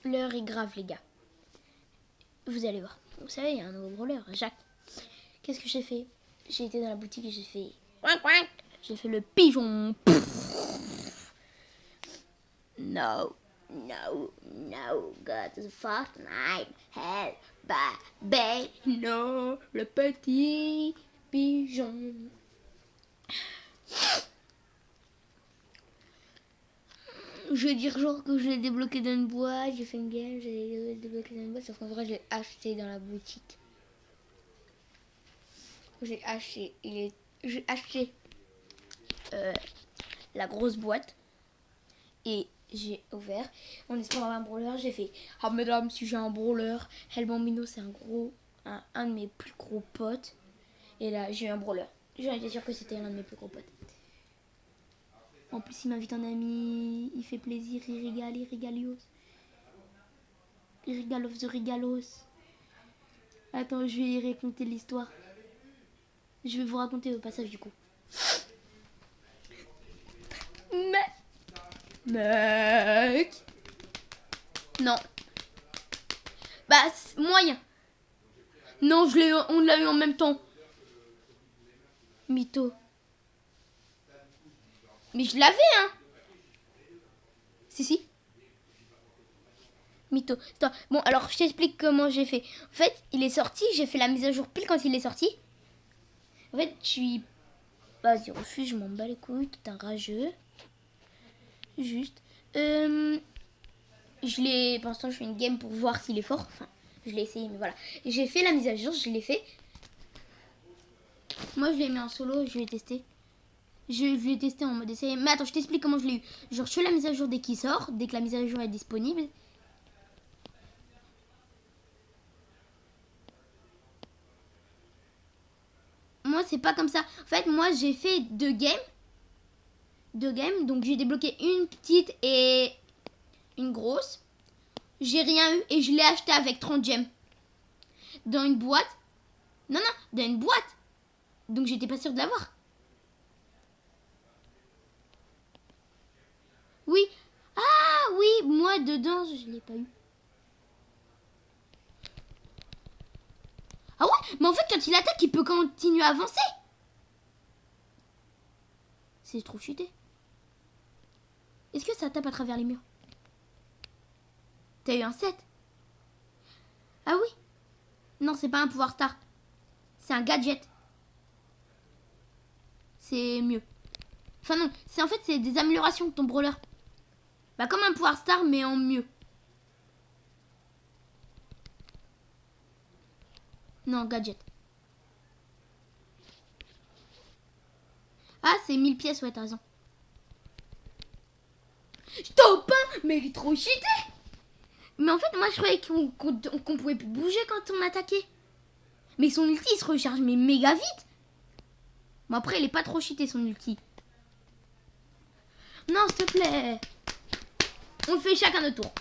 L'heure est grave, les gars. Vous allez voir. Vous savez, il y a un nouveau brawler, Jacques. Qu'est-ce que j'ai fait? J'ai été dans la boutique et j'ai fait... J'ai fait le pigeon. No, got the Fortnite, hell, baby, no, le petit pigeon. Je vais dire genre que je l'ai débloqué dans une boîte, j'ai fait une game, j'ai débloqué dans une boîte, sauf qu'en vrai, je l'ai acheté dans la boutique. J'ai acheté la grosse boîte et j'ai ouvert. En espérant avoir un brawler, j'ai fait ah mesdames, si j'ai un brawler, El Bambino c'est un de mes plus gros potes. Et là j'ai eu un brawler. J'en étais sûre que c'était l'un de mes plus gros potes. En plus il m'invite en ami, il fait plaisir, il régale, il régalios. Il régale of the regalos. Attends, je vais y raconter l'histoire. Je vais vous raconter au passage du coup. Mec. Non. Bah, moyen. Non, on l'a eu en même temps. Mytho. Mais je l'avais, hein. Si. Mytho. Attends, bon, alors je t'explique comment j'ai fait. En fait, il est sorti, j'ai fait la mise à jour pile quand il est sorti. En fait, je suis... Vas-y, refuse, je m'en bats les couilles, t'es un rageux. Juste. Je l'ai... Pour l'instant, je fais une game pour voir s'il est fort. Enfin, je l'ai essayé, mais voilà. J'ai fait la mise à jour, je l'ai fait. Moi, je l'ai mis en solo, je l'ai testé. Je l'ai testé en mode essai. Mais attends, je t'explique comment je l'ai eu. Genre, je fais la mise à jour dès qu'il sort, dès que la mise à jour est disponible. Moi, c'est pas comme ça. En fait, moi, j'ai fait 2 games. Donc, j'ai débloqué une petite et une grosse. J'ai rien eu et je l'ai acheté avec 30 gemmes. Dans une boîte. Non, dans une boîte. Donc, j'étais pas sûre de l'avoir. Oui. Ah, oui, moi, dedans, je l'ai pas eu. Ah ouais, mais en fait, quand il attaque, il peut continuer à avancer. C'est trop chuté. Est-ce que ça tape à travers les murs? T'as eu un 7? Ah oui. Non, c'est pas un pouvoir star. C'est un gadget. C'est mieux. Enfin non, en fait, c'est des améliorations de ton brawler. Bah comme un pouvoir star, mais en mieux. Non, gadget. Ah, c'est 1000 pièces, ouais, t'as raison. Stop, hein. Mais il est trop cheaté. Mais en fait, moi, je croyais qu'on pouvait plus bouger quand on attaquait. Mais son ulti, il se recharge mais méga vite. Bon, après, il est pas trop cheaté, son ulti. Non, s'il te plaît. On le fait chacun notre tour.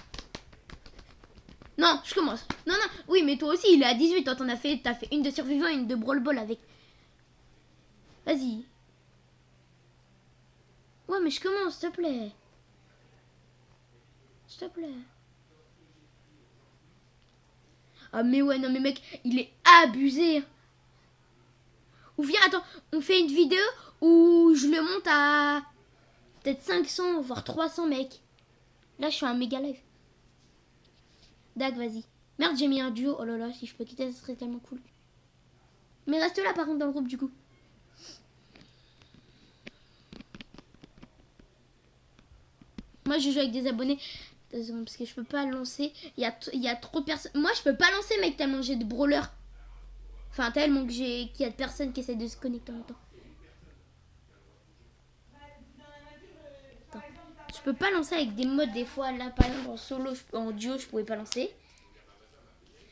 Non, je commence. Non, oui, mais toi aussi, il est à 18. Toi, t'as fait une de survivant et une de brawl ball avec. Vas-y. Ouais, mais je commence, s'il te plaît. S'il te plaît. Ah, mais ouais, non, mais mec, il est abusé. Ou viens, attends, on fait une vidéo où je le monte à peut-être 500, voire 300, mec. Là, je suis un méga live. Dag, vas-y. Merde, j'ai mis un duo. Oh là là, si je peux quitter, ça serait tellement cool. Mais reste là, par contre, dans le groupe, du coup. Moi, je joue avec des abonnés. Parce que je peux pas lancer. Il y a trop de personnes. Moi, je peux pas lancer, mec, tellement j'ai de brawlers. Enfin, tellement qu'il y a de personnes qui essaient de se connecter en même temps. Attends. Je peux pas lancer avec des modes des fois. Là, par exemple, en solo, en duo, je pouvais pas lancer.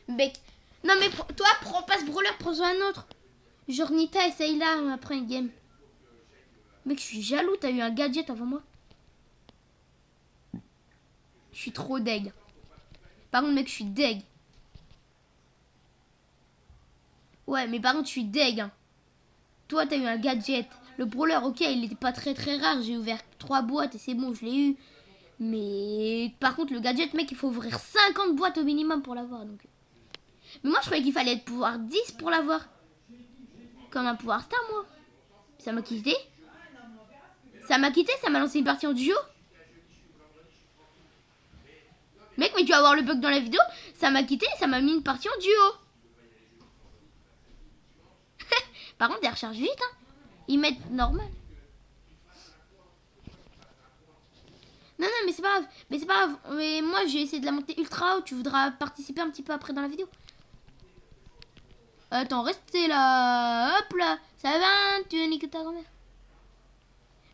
Mec. Non, mais toi, prends pas ce brawler, prends-en un autre. Genre, Nita, essaye là après une game. Mec, je suis jaloux, t'as eu un gadget avant moi. Je suis trop deg. Par contre, mec, je suis deg. Ouais, mais par contre, je suis deg. Hein. Toi, t'as eu un gadget. Le brawler, ok, il était pas très très rare. J'ai ouvert 3 boîtes et c'est bon, je l'ai eu. Mais par contre, le gadget, mec, il faut ouvrir 50 boîtes au minimum pour l'avoir. Donc. Mais moi, je croyais qu'il fallait être pouvoir 10 pour l'avoir. Comme un pouvoir star, moi. Ça m'a quitté. Ça m'a quitté, ça m'a lancé une partie en duo. Mec, mais tu vas voir le bug dans la vidéo. Ça m'a quitté, ça m'a mis une partie en duo. Par contre, elle recharge vite. Hein. Ils mettent normal. Non, non, mais c'est pas grave. Mais c'est pas grave. Mais moi, j'ai essayé de la monter ultra haut. Tu voudras participer un petit peu après dans la vidéo. Attends, restez là. Hop là. Ça va, tu niques ta grand-mère.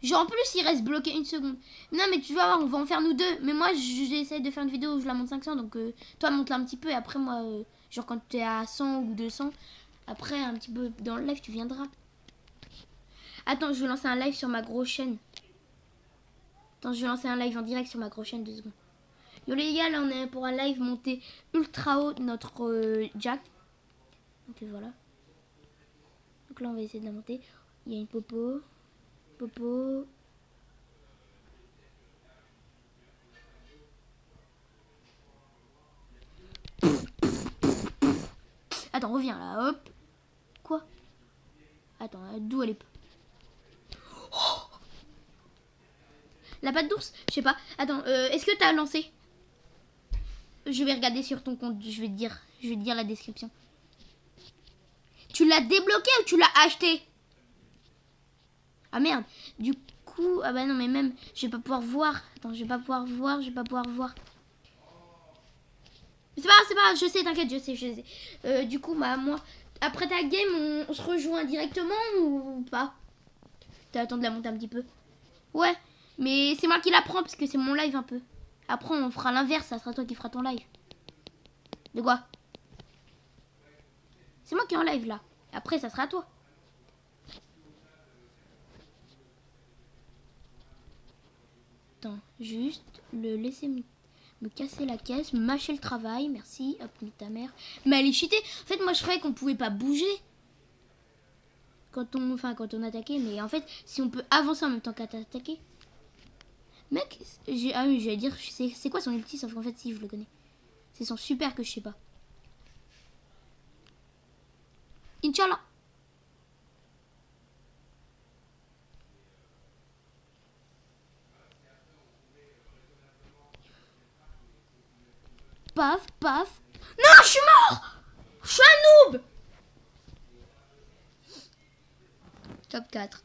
Genre, en plus, il reste bloqué une seconde. Non, mais tu vas voir, on va en faire nous deux. Mais moi, j'essaie de faire une vidéo où je la monte 500. Donc, toi, monte-la un petit peu. Et après, moi, genre, quand tu es à 100 ou 200, après, un petit peu dans le live, tu viendras. Attends, je vais lancer un live sur ma grosse chaîne. Attends, je vais lancer un live en direct sur ma grosse chaîne, 2 secondes. Yo les gars, là, on est pour un live monté ultra haut notre jack. Donc, voilà. Donc là, on va essayer de la monter. Il y a une popo. Popo. Attends, reviens là, hop. Quoi? Attends, d'où elle est? Oh, la patte d'ours? Je sais pas. Attends, est-ce que t'as lancé? Je vais regarder sur ton compte, je vais te dire la description. Tu l'as débloqué ou tu l'as acheté? Ah merde. Du coup, ah bah non, mais même, je vais pas pouvoir voir. Attends, je vais pas pouvoir voir. C'est pas grave, je sais, t'inquiète, je sais. Du coup, bah moi, après ta game, on se rejoint directement ou pas? T'as attendre de la monter un petit peu. Ouais, mais c'est moi qui la prends parce que c'est mon live un peu. Après, on fera l'inverse, ça sera toi qui feras ton live. De quoi? C'est moi qui est en live là. Après, ça sera à toi. Attends, juste le laisser me casser la caisse, me mâcher le travail, merci, hop, nique ta mère. Mais elle est cheatée. En fait, moi je croyais qu'on pouvait pas bouger quand on attaquait, mais en fait, si on peut avancer en même temps qu'attaquer. Mec, ah oui, j'allais dire, c'est quoi son ulti, sauf qu'en fait, si, je le connais. C'est son super que je sais pas. Inch'Allah. Paf, paf. Non, je suis mort. Je suis un noob. Top 4.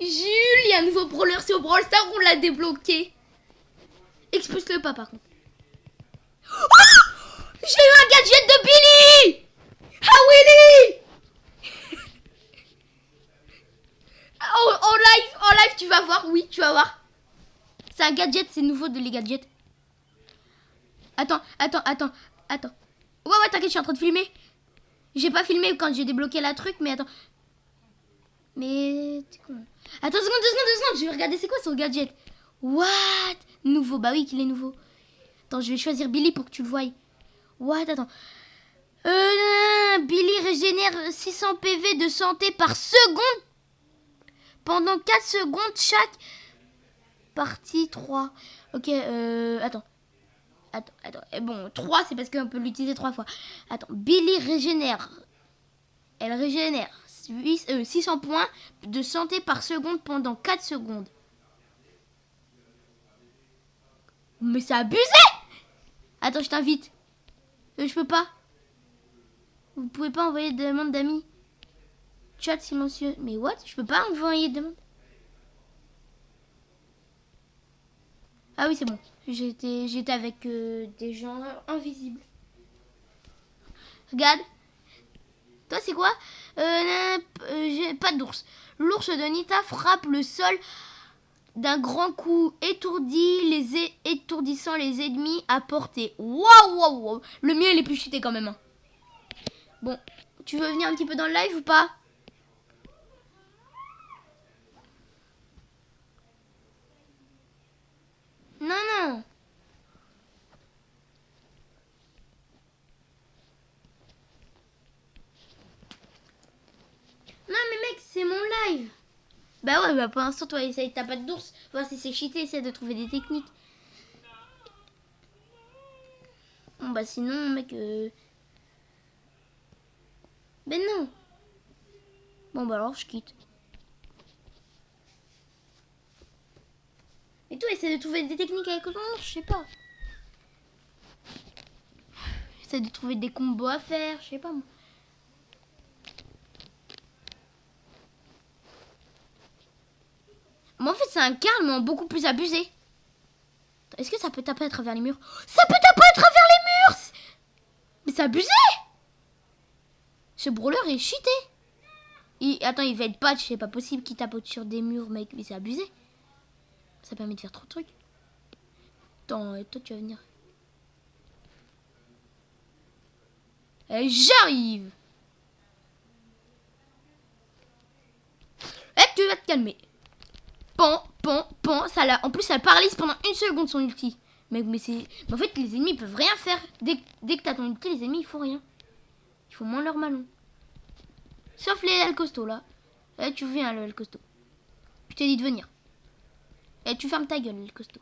Jules, il y a un nouveau brawler, c'est au Brawl Star, on l'a débloqué. Expulse-le pas par contre. Oh, j'ai eu un gadget de Billy. Ah Willy. En live, tu vas voir, oui, tu vas voir. C'est un gadget, c'est nouveau de les gadgets. Attends. Ouais, t'inquiète, je suis en train de filmer. J'ai pas filmé quand j'ai débloqué la truc, mais attends. Mais... Attends, 2 secondes, je vais regarder c'est quoi son gadget. What? Nouveau, bah oui qu'il est nouveau. Attends, je vais choisir Billy pour que tu le voies. What? Attends. Billy régénère 600 PV de santé par seconde pendant 4 secondes chaque partie 3. Ok, attends. Bon, 3 c'est parce qu'on peut l'utiliser 3 fois. Attends, Billy régénère. Elle régénère 600 points de santé par seconde pendant 4 secondes. Mais c'est abusé! Attends, je t'invite. Je peux pas. Vous pouvez pas envoyer de demande d'amis. Chat silencieux. Mais what? Je peux pas envoyer de demande. Ah oui, c'est bon. J'étais avec des gens invisibles. Regarde. Toi, c'est quoi? Pas d'ours. L'ours de Nita frappe le sol d'un grand coup, étourdissant les ennemis à portée. Waouh. Le mien, il est plus cheaté quand même. Hein. Bon, tu veux venir un petit peu dans le live ou pas? Non. Non, mais mec, c'est mon live. Bah ouais, bah pour l'instant, toi, essaye ta patte d'ours. Voir si c'est cheaté, essaye de trouver des techniques. Bon, bah sinon, mec... Ben non. Bon, bah alors, je quitte. Et toi, essaie de trouver des techniques avec autre monde, je sais pas. Essaie de trouver des combos à faire, je sais pas moi. Moi, en fait, c'est un Karl, mais en beaucoup plus abusé. Est-ce que ça peut taper à travers les murs? Ça peut taper à travers les murs! Mais c'est abusé! Ce brawler est cheaté. Attends, il va être patch, c'est pas possible qu'il tape au-dessus des murs, mec. Mais c'est abusé. Ça permet de faire trop de trucs. Attends, toi, tu vas venir. Et j'arrive! Eh, tu vas te calmer. Pan, pan, pan. En plus, ça paralyse pendant 1 seconde son ulti. Mais c'est... En fait, les ennemis peuvent rien faire. Dès que t'as ton ulti, les ennemis, ils font rien. Il faut moins leur malon. Sauf les L costaud, là. Eh, tu viens, le L costaud. Je t'ai dit de venir. Eh, tu fermes ta gueule, le costaud.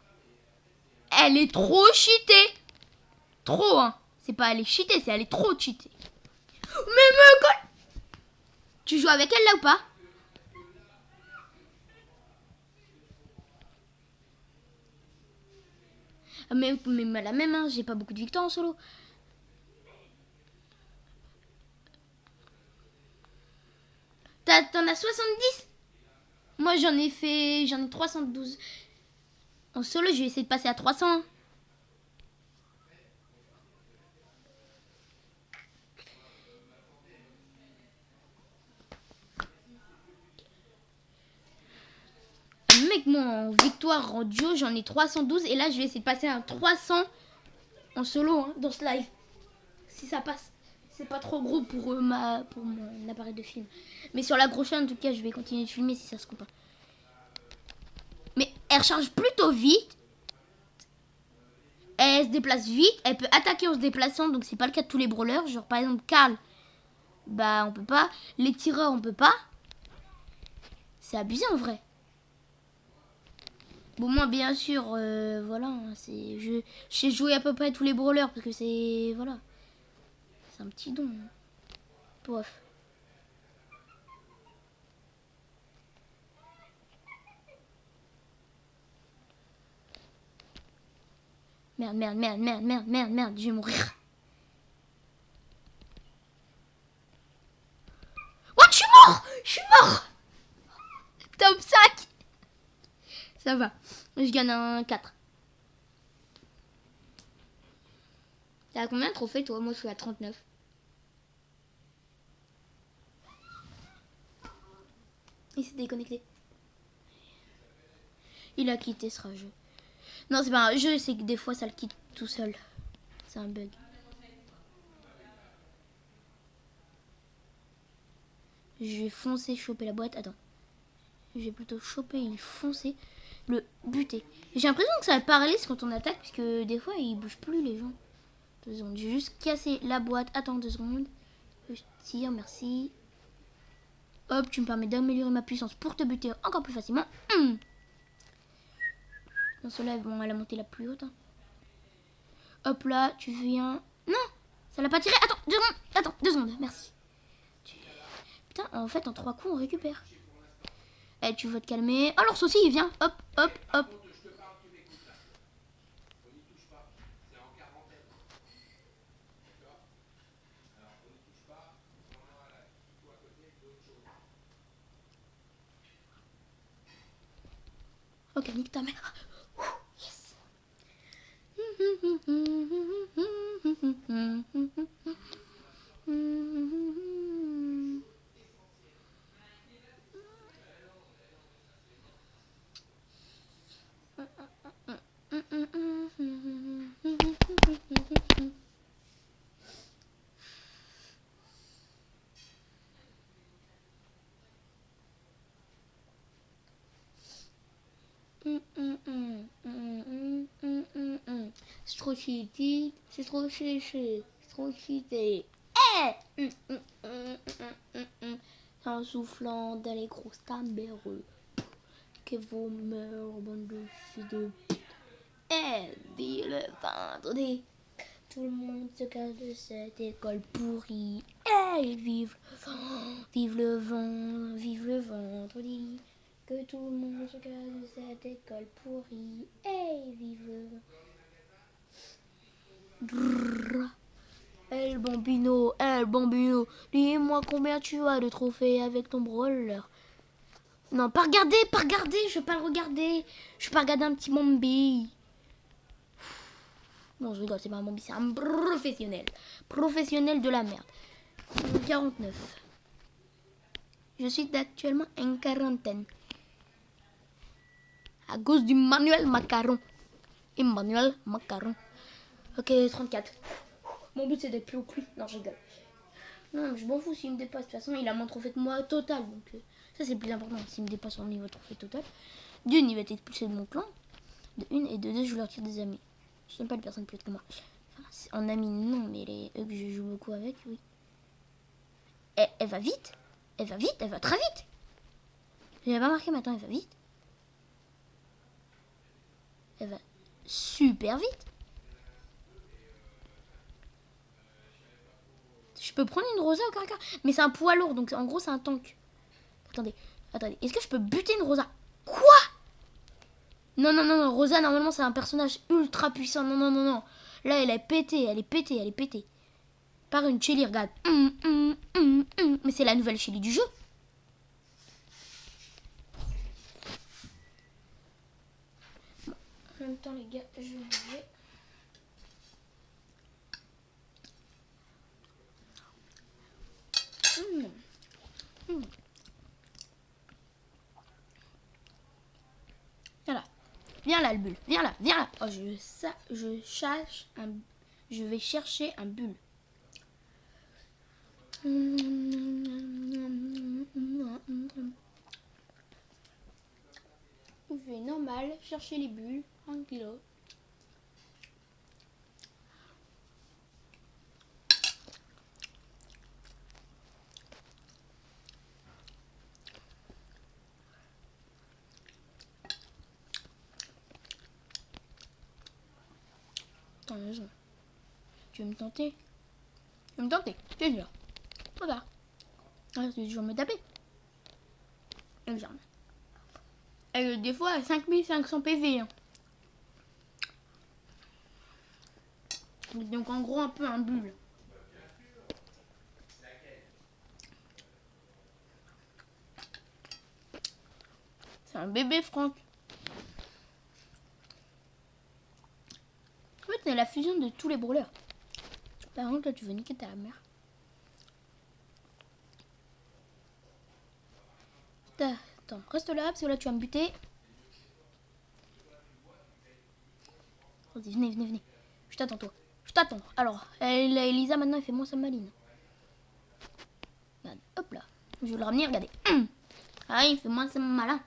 Elle est trop cheatée. Trop, hein. C'est pas elle est cheatée, c'est elle est trop cheatée. Mais tu joues avec elle, là, ou pas? Mais la même, hein. J'ai pas beaucoup de victoires en solo. T'en as 70? Moi, j'en ai 312. En solo, je vais essayer de passer à 300. Mec, moi, en victoire en duo, j'en ai 312. Et là, je vais essayer de passer à 300 en solo, hein, dans ce live. Si ça passe. C'est pas trop gros pour mon appareil de film. Mais sur la grosse chaîne, en tout cas, je vais continuer de filmer si ça se coupe. Mais elle recharge plutôt vite. Elle se déplace vite. Elle peut attaquer en se déplaçant. Donc, c'est pas le cas de tous les brawlers. Genre, par exemple, Karl. Bah, on peut pas. Les tireurs, on peut pas. C'est abusé en vrai. Bon, moi, bien sûr, voilà. Je sais jouer à peu près tous les brawlers. Parce que c'est... Voilà. C'est un petit don. Pof. Merde, merde, merde, merde, merde, merde, merde. Je vais mourir. Oh, je suis mort! Je suis mort! Top 5! Ça va. Je gagne un 4. T'as combien de trophées, toi? Moi, je suis à 39. Il s'est déconnecté. Il a quitté ce jeu. Non, c'est pas un jeu, c'est que des fois, ça le quitte tout seul. C'est un bug. Je vais foncer, choper la boîte. Attends. Je vais plutôt choper et foncer. Le buter. J'ai l'impression que ça paralyse quand on attaque, puisque des fois, ils bougent plus, les gens. 2 secondes. J'ai juste cassé la boîte. Attends 2 secondes. Je tire, merci. Hop, tu me permets d'améliorer ma puissance pour te buter encore plus facilement. Dans cela, bon, elle a monté la plus haute. Hein. Hop là, tu viens. Non, ça l'a pas tiré. Attends, 2 secondes. Attends, 2 secondes, merci. Putain, en fait, en 3 coups, on récupère. Eh, tu vas te calmer. Alors, aussi, il vient. Hop, hop, hop. Ok, nique ta mère. Yes. C'est trop cheaté, c'est trop cheaté, c'est trop cheaté. En soufflant dans les grosses caméreux. que vos mœurs, bande de filles de... Eh, dit le vendredi. Tout le monde se cache de cette école pourrie. Hey, vive le vent, vive le vendredi. Que tout le monde se cache de cette école pourrie. Hey, vive le vent. El Bambino, dis-moi combien tu as de trophées avec ton brawler. Non, pas regarder, je vais pas le regarder. Je vais pas regarder un petit Bambi. Non, je rigole, c'est pas un Bambi, c'est un professionnel. Professionnel de la merde. 49. Je suis actuellement en quarantaine. À cause du Manuel Macaron. Emmanuel Macaron. Ok, 34. Mon but c'est d'être plus haut que lui. Non, je rigole. Non, mais je m'en fous s'il me dépasse. De toute façon, il a moins de trophées que moi total. Donc, ça c'est le plus important. S'il me dépasse son niveau de trophée total. D'une, il va être expulsé de mon clan. De une, et de deux, je leur tire des amis. Je n'aime pas les personnes plus hautes que moi. Enfin, en amis, non, mais eux que je joue beaucoup avec, oui. Elle va vite. Elle va vite, elle va très vite. Je n'avais pas marqué, mais attends, elle va vite. Elle va super vite. Je peux prendre une Rosa au caractère. Mais c'est un poids lourd, donc en gros, c'est un tank. Attendez. Est-ce que je peux buter une Rosa? Quoi? Non. Rosa, normalement, c'est un personnage ultra puissant. Non. Là, elle est pétée. Par une Shelly, regarde. Mais c'est la nouvelle Shelly du jeu. Bon, en même temps, les gars, je vais manger. Voilà. Viens là, le bulle. Viens là. Oh, je vais chercher un bulle. Je vais normal chercher les bulles. 1 kilo. T'as raison. Tu veux me tenter? C'est dur. Regarde. Ah, tu veux toujours me taper. Regarde. Des fois à 5500 PV. Hein. Donc en gros un peu un bulle. C'est un bébé Franck. En fait c'est la fusion de tous les brawlers. Par contre là tu veux niquer ta mère. Attends, reste là parce que là tu vas me buter. Vas-y, venez. Je t'attends toi. Alors, Elisa maintenant elle fait moins sa maline. Regarde, hop là. Je vais le ramener, regardez. Ah, il fait moins sa malin.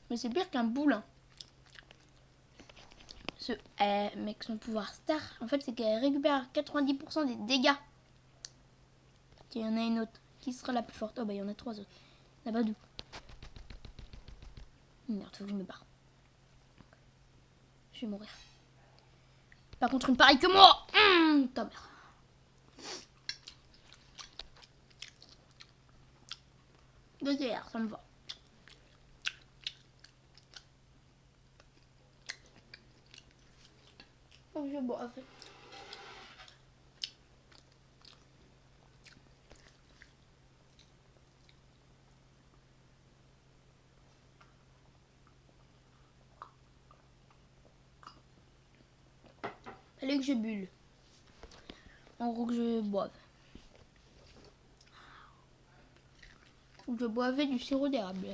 Mais c'est pire qu'un boule. Hein. Mec, son pouvoir star, en fait, c'est qu'elle récupère 90% des dégâts. Il y en a une autre. Qui sera la plus forte? Oh, bah, il y en a 3 autres. Là-bas, d'où? Merde, faut que je me barre. Je vais mourir. Pas contre une pareille que moi. Ta mère. DTR, ça me va. Faut que je boive. Fallait que je bulle. En gros que je boive. Faut que je boivais du sirop d'érable.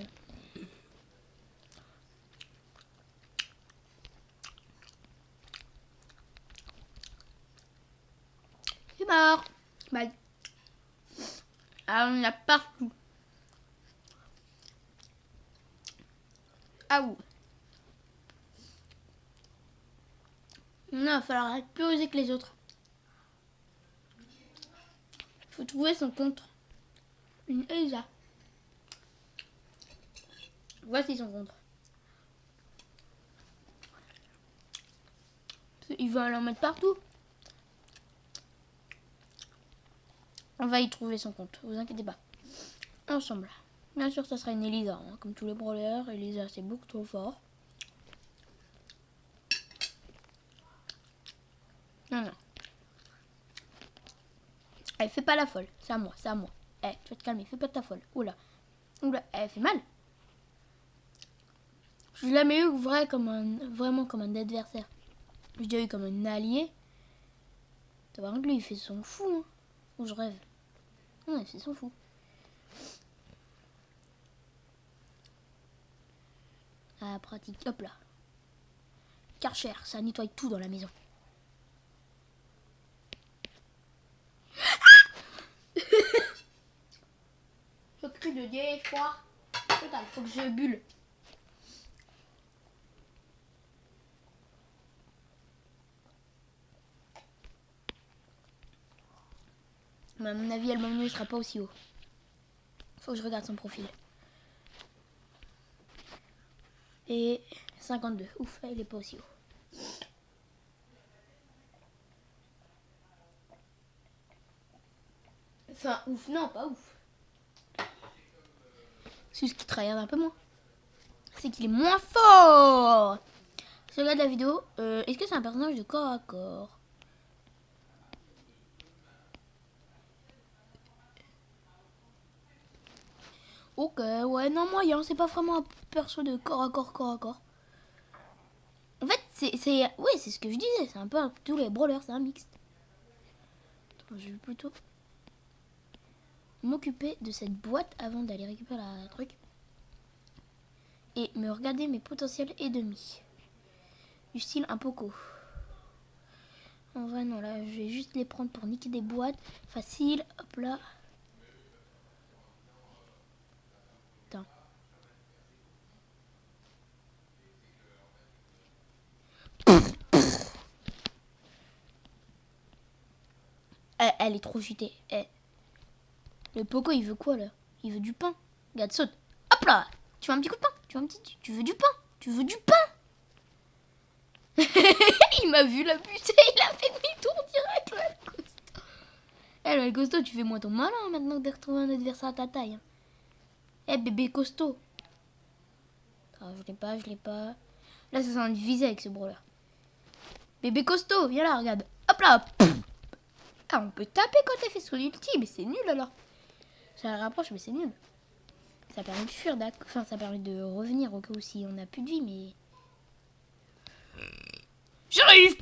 C'est Alors, bye. Alors, on a partout. Ah ouh. Non, il va falloir être plus osé que les autres. Faut trouver son compte. Une Elsa. Voici son compte. Il va en mettre partout. On va y trouver son compte, vous inquiétez pas. Ensemble. Bien sûr, ça sera une Elisa, hein, comme tous les brawlers. Elisa, c'est beaucoup trop fort. Non, non. Elle fait pas la folle. C'est à moi, c'est à moi. Eh, tu vas te calmer, fais pas de ta folle. Oula. Oula, elle fait mal. Je l'ai jamais eu vraiment comme un adversaire. Je l'ai eu comme un allié. Par contre, lui, il fait son fou. Hein. Ou je rêve. Non, il fait son fou. Ah, pratique. Hop là. Karcher, ça nettoie tout dans la maison. Je crie de désespoir. Total, faut que je bulle. Mais à mon avis, Album ne sera pas aussi haut. Faut que je regarde son profil. Et 52. Ouf, il est pas aussi haut. Enfin, ouf, non, pas ouf. C'est juste qu'il travaille un peu moins. C'est qu'il est moins fort. Si je regarde la vidéo, est-ce que c'est un personnage de corps à corps? Ok, ouais, non, moyen. C'est pas vraiment un perso de corps à corps, corps à corps. En fait, oui, c'est ce que je disais. C'est un peu tous les brawlers, c'est un mixte. Attends, je vais plutôt m'occuper de cette boîte avant d'aller récupérer la truc. Et me regarder mes potentiels ennemis. Du style un poco. En vrai, non, là, je vais juste les prendre pour niquer des boîtes. Facile, hop là. Putain. Elle est trop cheatée. Le poco, il veut quoi, là? Il veut du pain. Regarde, saute. Hop là. Tu veux un petit coup de pain? Tu veux du pain? Tu veux du pain? Il m'a vu la buter. Il a fait demi-tour direct, là, le costaud. Le costaud, tu fais moins ton malin, maintenant que t'as retrouvé un adversaire à ta taille. Bébé costaud. Ah, je l'ai pas. Là, ça sent une visée avec ce brawler. Bébé costaud, viens là, regarde. Hop là. Ah, on peut taper quand t'as fait son ulti, mais c'est nul alors. Ça la rapproche, mais c'est nul. Ça permet de fuir, d'accord. Enfin, ça permet de revenir au cas où si on a plus de vie, mais... J'arrive.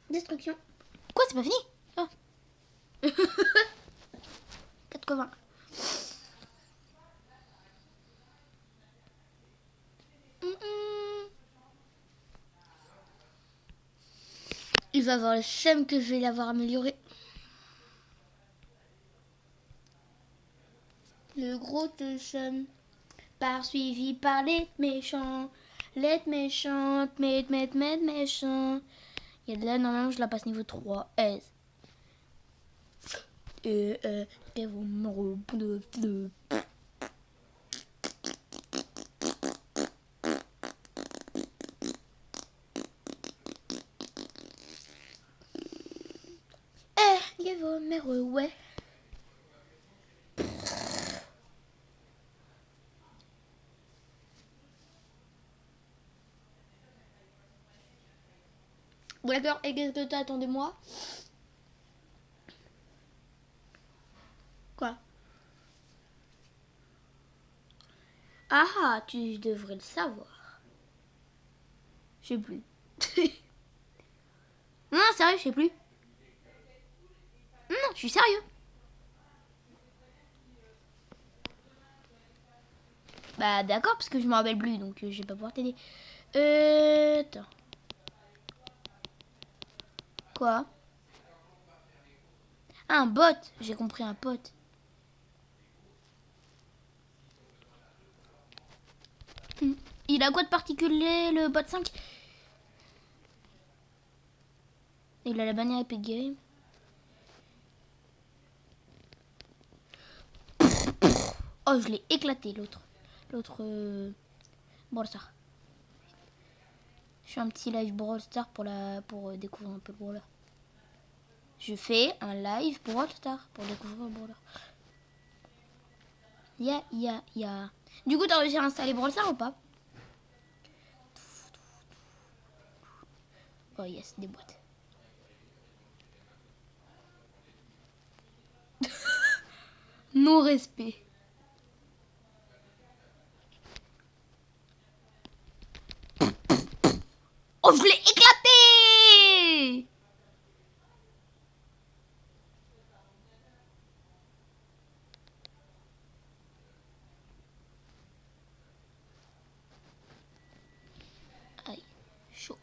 Destruction. Quoi, c'est pas fini? Oh. 80. Il va avoir le seum que je vais l'avoir amélioré. Le gros te seum. Suivi par les méchants. Les méchantes, méchants. Il y a de là, normalement, je la passe niveau 3. S. Ouais. Bon d'accord, et qu'est-ce que t'as? Attendez-moi. Quoi? Ah, tu devrais le savoir. Je sais plus. Non, sérieux, je sais plus. Non, je suis sérieux. Bah d'accord, parce que je me rappelle plus, donc je vais pas pouvoir t'aider. Attends. Quoi? Ah, un bot. J'ai compris, un pote. Il a quoi de particulier, le bot 5? Il a la bannière Epic Game. Oh, je l'ai éclaté, l'autre. L'autre... Brawl Star. Je fais un petit live Brawl Star pour découvrir un peu le brawler. Je fais un live Brawl Star pour découvrir le brawler. Ya. Du coup, t'as réussi à installer Brawl Star ou pas? Oh yes, des boîtes. Non respect. Oh, je l'ai éclaté! Aïe, chaud.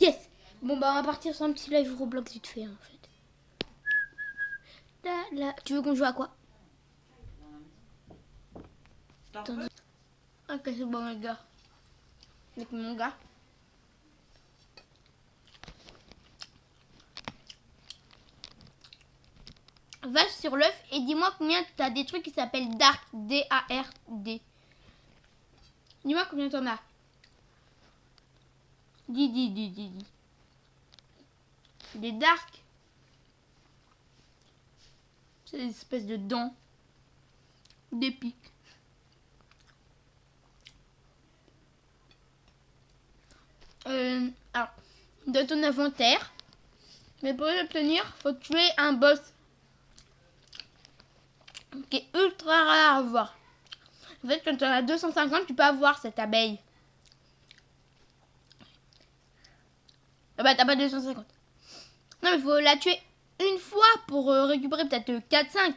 Yes! Bon, bah, on va partir sur un petit live Roblox vite fait, en fait. Là. Tu veux qu'on joue à quoi? Ok, c'est bon, les gars. Avec mon gars. Va sur l'œuf et dis-moi combien t'as des trucs qui s'appellent Dark. D-A-R-D. Dis-moi combien t'en as. Dis. Des Dark. C'est des espèces de dents. Des pics. Alors, de ton inventaire. Mais pour l'obtenir, faut tuer un boss qui est ultra rare à voir. En fait, quand tu en as 250, tu peux avoir cette abeille. Ah bah, t'as pas 250. Non, mais faut la tuer une fois pour récupérer peut-être 4-5.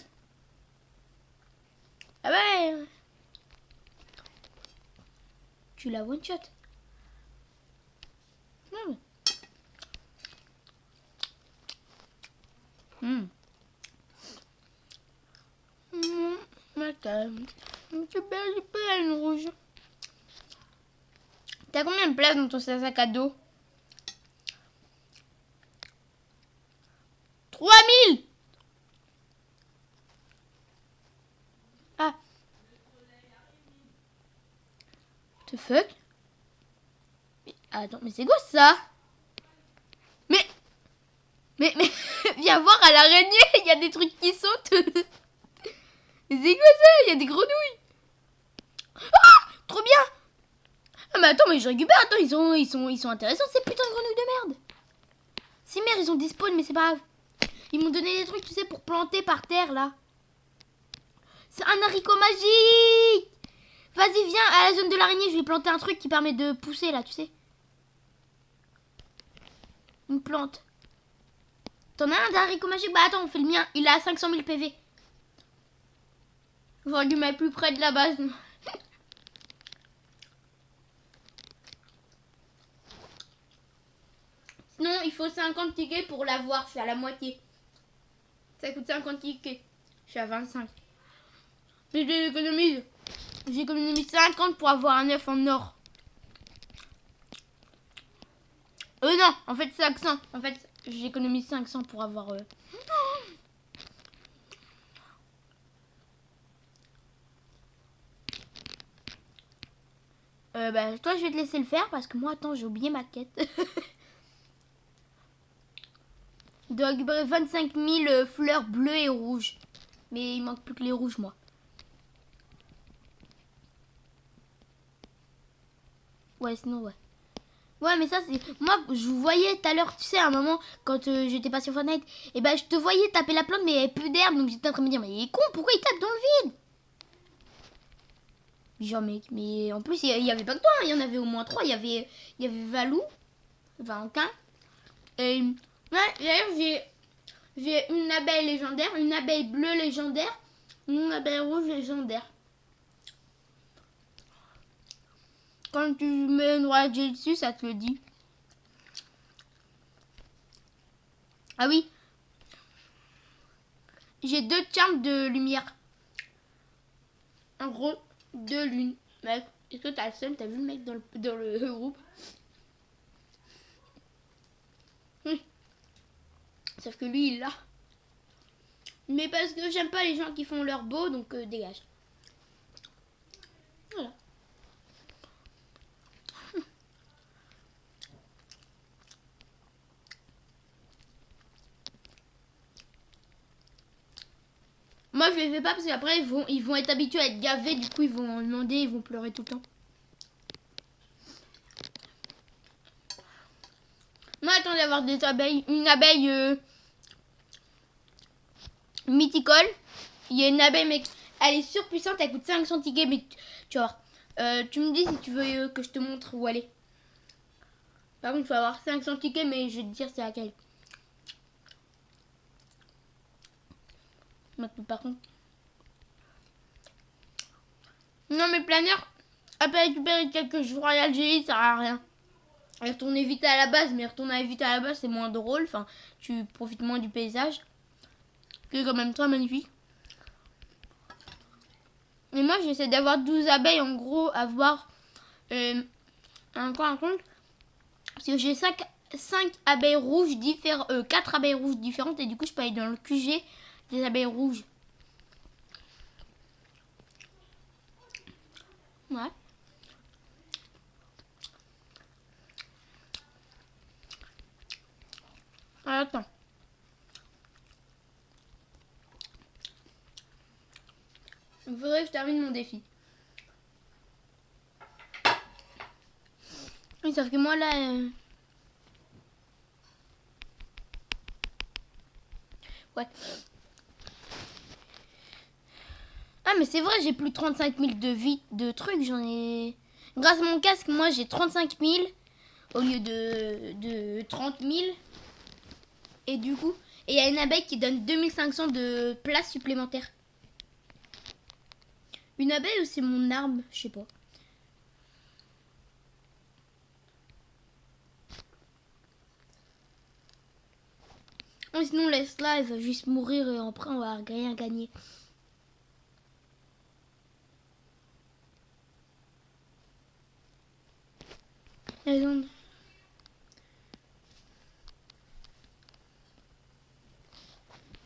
Ah ouais. Tu la one shot. C'est belle une rouge. T'as combien de place dans ton sac à dos? 3000. Ah. What the fuck? Mais, attends, mais c'est quoi ça? Mais viens voir à l'araignée, il y a des trucs qui sautent. Mais c'est quoi ça? Il y a des grenouilles. Ah, trop bien. Ah mais attends, mais je récupère. Attends, ils sont intéressants ces putains de grenouilles de merde. Si merde, ils ont des spawns, mais c'est pas grave. Ils m'ont donné des trucs, tu sais, pour planter par terre là. C'est un haricot magique. Vas-y, viens à la zone de l'araignée, je vais planter un truc qui permet de pousser là, tu sais. Une plante. T'en as un d'haricot magique? Bah attends, on fait le mien. Il a 500 000 PV. J'aurais dû mettre plus près de la base. Sinon, il faut 50 tickets pour l'avoir. Je suis à la moitié. Ça coûte 50 tickets. Je suis à 25. Mais j'économise 50 pour avoir un œuf en or. Non, en fait 500. En fait, j'économise 500 pour avoir... bah, toi, je vais te laisser le faire parce que moi, attends, j'ai oublié ma quête. Je dois récupérer 25 000 fleurs bleues et rouges. Mais il manque plus que les rouges, moi. Ouais, sinon, ouais. Ouais, mais ça, c'est... Moi, je vous voyais tout à l'heure, tu sais, à un moment, quand j'étais pas sur Fortnite, et bah, je te voyais taper la plante, mais il n'y avait plus d'herbe, donc j'étais en train de me dire, mais il est con, pourquoi il tape dans le vide? Genre, mec, mais en plus, il y avait pas que toi, hein, il y en avait au moins 3. Il y avait Valou, Valentin, et Ouais, d'ailleurs, j'ai une abeille légendaire, une abeille bleue légendaire, une abeille rouge légendaire. Quand tu mets une noix dessus, ça te le dit. Ah oui, j'ai 2 charmes de lumière. En gros, 2 lunes. Mec, est-ce que t'as le seum? T'as vu le mec dans le groupe? Sauf que lui, il l'a. Mais parce que j'aime pas les gens qui font leur beau, donc dégage. Voilà. Moi, je les fais pas parce qu'après, ils vont être habitués à être gavés. Du coup, ils vont demander, ils vont pleurer tout le temps. Moi, attends d'avoir des abeilles. Une abeille mythicole. Il y a une abeille, mec. Elle est surpuissante. Elle coûte 500 tickets. Mais tu vas voir. Tu me dis si tu veux que je te montre où elle est. Par contre, il faut avoir 500 tickets. Mais je vais te dire c'est laquelle. Par contre. Non, mais planeur. Après récupérer quelques jours à l'Algérie, ça sert à rien. Retourner vite à la base, mais retourner vite à la base, c'est moins drôle. Enfin, tu profites moins du paysage. C'est quand même très magnifique. Et moi, j'essaie d'avoir 12 abeilles, en gros, avoir encore un compte. Parce que j'ai 5 abeilles rouges différentes, 4 abeilles rouges différentes, et du coup, je peux aller dans le QG des abeilles rouges. Ouais. Alors, attends. Il faudrait que je termine mon défi. Oui, sauf que moi, là... Ouais. Ah, mais c'est vrai, j'ai plus de 35 000 de trucs. J'en ai... Grâce à mon casque, moi, j'ai 35 000 au lieu de 30 000. Et du coup... Et il y a une abeille qui donne 2500 de place supplémentaire. Une abeille ou c'est mon arme? Je sais pas. Oh, sinon, laisse-la, elle va juste mourir et après, on va rien gagner.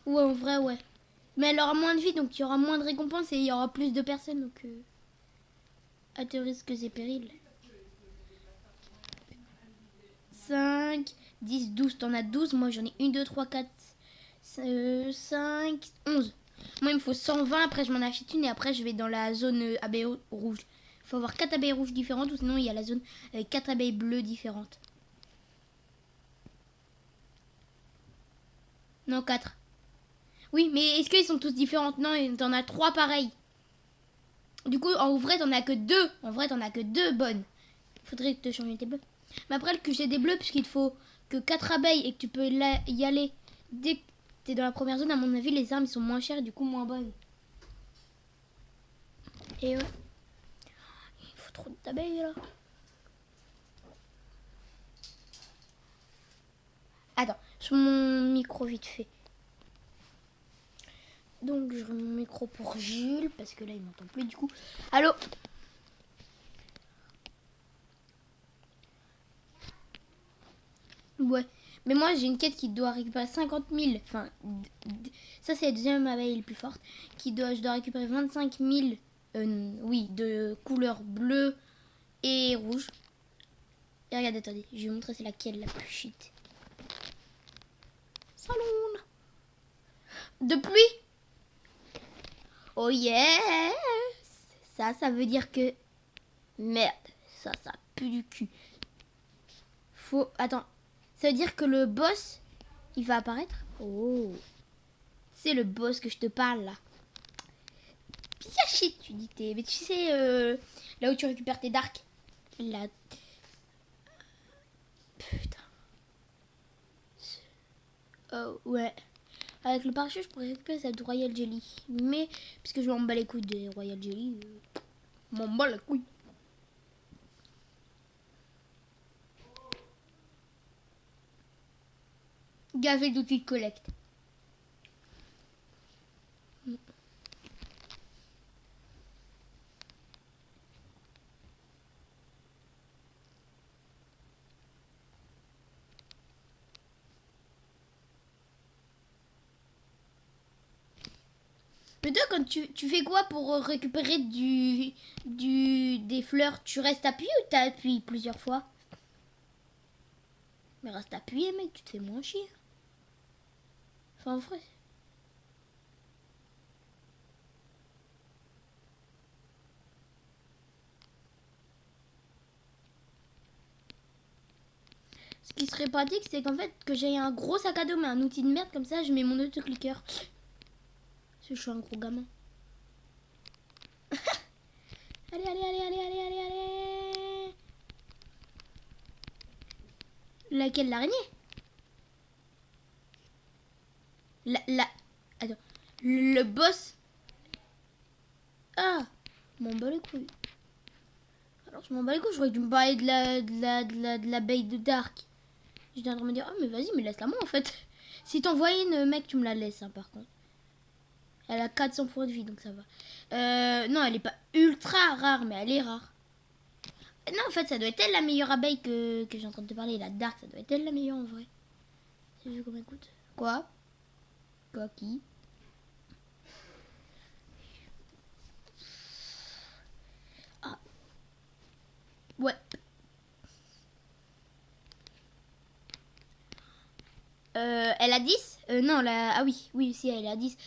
Ouais, en vrai, ouais. Mais elle aura moins de vie, donc il y aura moins de récompenses et il y aura plus de personnes. Donc, à tes risques et périls. 5, 10, 12. T'en as 12. Moi, j'en ai 1, 2, 3, 4, 5, 11. Moi, il me faut 120. Après, je m'en achète une et après, je vais dans la zone abeille rouge. Il faut avoir 4 abeilles rouges différentes ou sinon, il y a la zone avec 4 abeilles bleues différentes. Non, 4. Oui, mais est-ce qu'ils sont tous différents? Non, t'en as 3 pareils. Du coup, en vrai, t'en as que 2. En vrai, t'en as que 2 bonnes. Faudrait que tu changes tes bleus. Mais après, le QG des bleus, puisqu'il te faut que 4 abeilles et que tu peux y aller dès que t'es dans la première zone, à mon avis, les armes sont moins chères et du coup moins bonnes. Et ouais. Il faut trop d'abeilles là. Attends, sur mon micro vite fait. Donc, je remets mon micro pour Jules, parce que là, il m'entend plus du coup. Allô? Ouais. Mais moi, j'ai une quête qui doit récupérer 50 000. Enfin, ça, c'est la deuxième abeille la plus forte. Je dois récupérer 25 000, oui, de couleur bleue et rouge. Et regardez, attendez, je vais vous montrer c'est laquelle la plus shit. Salon de pluie. Oh yes. Ça veut dire que... Merde, ça pue du cul. Attends, ça veut dire que le boss, il va apparaître. Oh, c'est le boss que je te parle là. Bien shit, tu dis t'es... Mais tu sais, là où tu récupères tes darks. Là. Putain. Ouais. Avec le parachute, je pourrais récupérer cette Royal Jelly. Mais, puisque je m'en bats les couilles des Royal Jelly, m'en bats les couilles. Gavé d'outils de collecte. Mais toi, quand tu fais quoi pour récupérer des fleurs? Tu restes appuyé ou t'appuies plusieurs fois? Mais reste appuyé, mec, tu te fais moins chier. Enfin, en vrai. Ce qui serait pratique, c'est qu'en fait, que j'ai un gros sac à dos, mais un outil de merde, comme ça, je mets mon autoclicker. Parce que je suis un gros gamin. Allez, allez, allez, allez, allez, allez, allez. Laquelle, l'araignée? Attends. Le boss. Ah, je m'en bats les couilles. Alors, je m'en bats les couilles, je croyais que tu me parlais de la baie de Dark. J'étais en train de me dire, ah, mais vas-y, mais laisse-la moi en fait. Si t'envoies une, mec, tu me la laisses, hein, par contre. Elle a 400 points de vie, donc ça va. Non, elle est pas ultra rare, mais elle est rare. Non, en fait, ça doit être elle la meilleure abeille que j'ai en train de te parler. La Dark, ça doit être elle la meilleure en vrai. Tu sais combien elle coûte? Quoi? Quoi, qui? Ah. Ouais. Elle a 10. Non, ah oui, oui, si, elle a 10.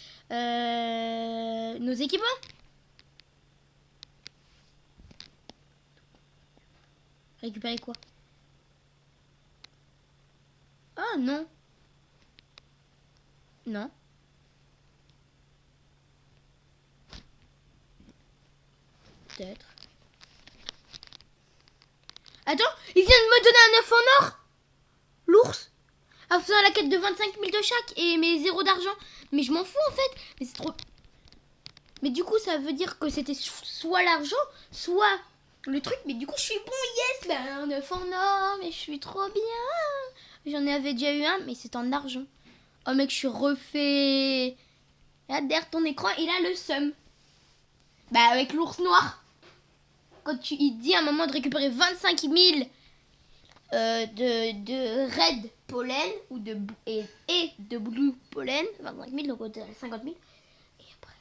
Nos équipements? Récupérer quoi? Ah, non. Non. Peut-être. Attends, il vient de me donner un œuf en or. L'ours. En faisant la quête de 25 000 de chaque et mes 0 d'argent. Mais je m'en fous en fait. Mais c'est trop... Mais du coup, ça veut dire que c'était soit l'argent, soit le truc. Mais du coup, je suis bon, yes. Ben, un œuf en or, mais je suis trop bien. J'en avais déjà eu un, mais c'est en argent. Oh mec, je suis refait. Là, derrière ton écran, il a le seum. Bah, avec l'ours noir. Quand il dit à un moment de récupérer 25 000 de red pollen ou et de blue pollen, 25 000, donc 50 000. Et après,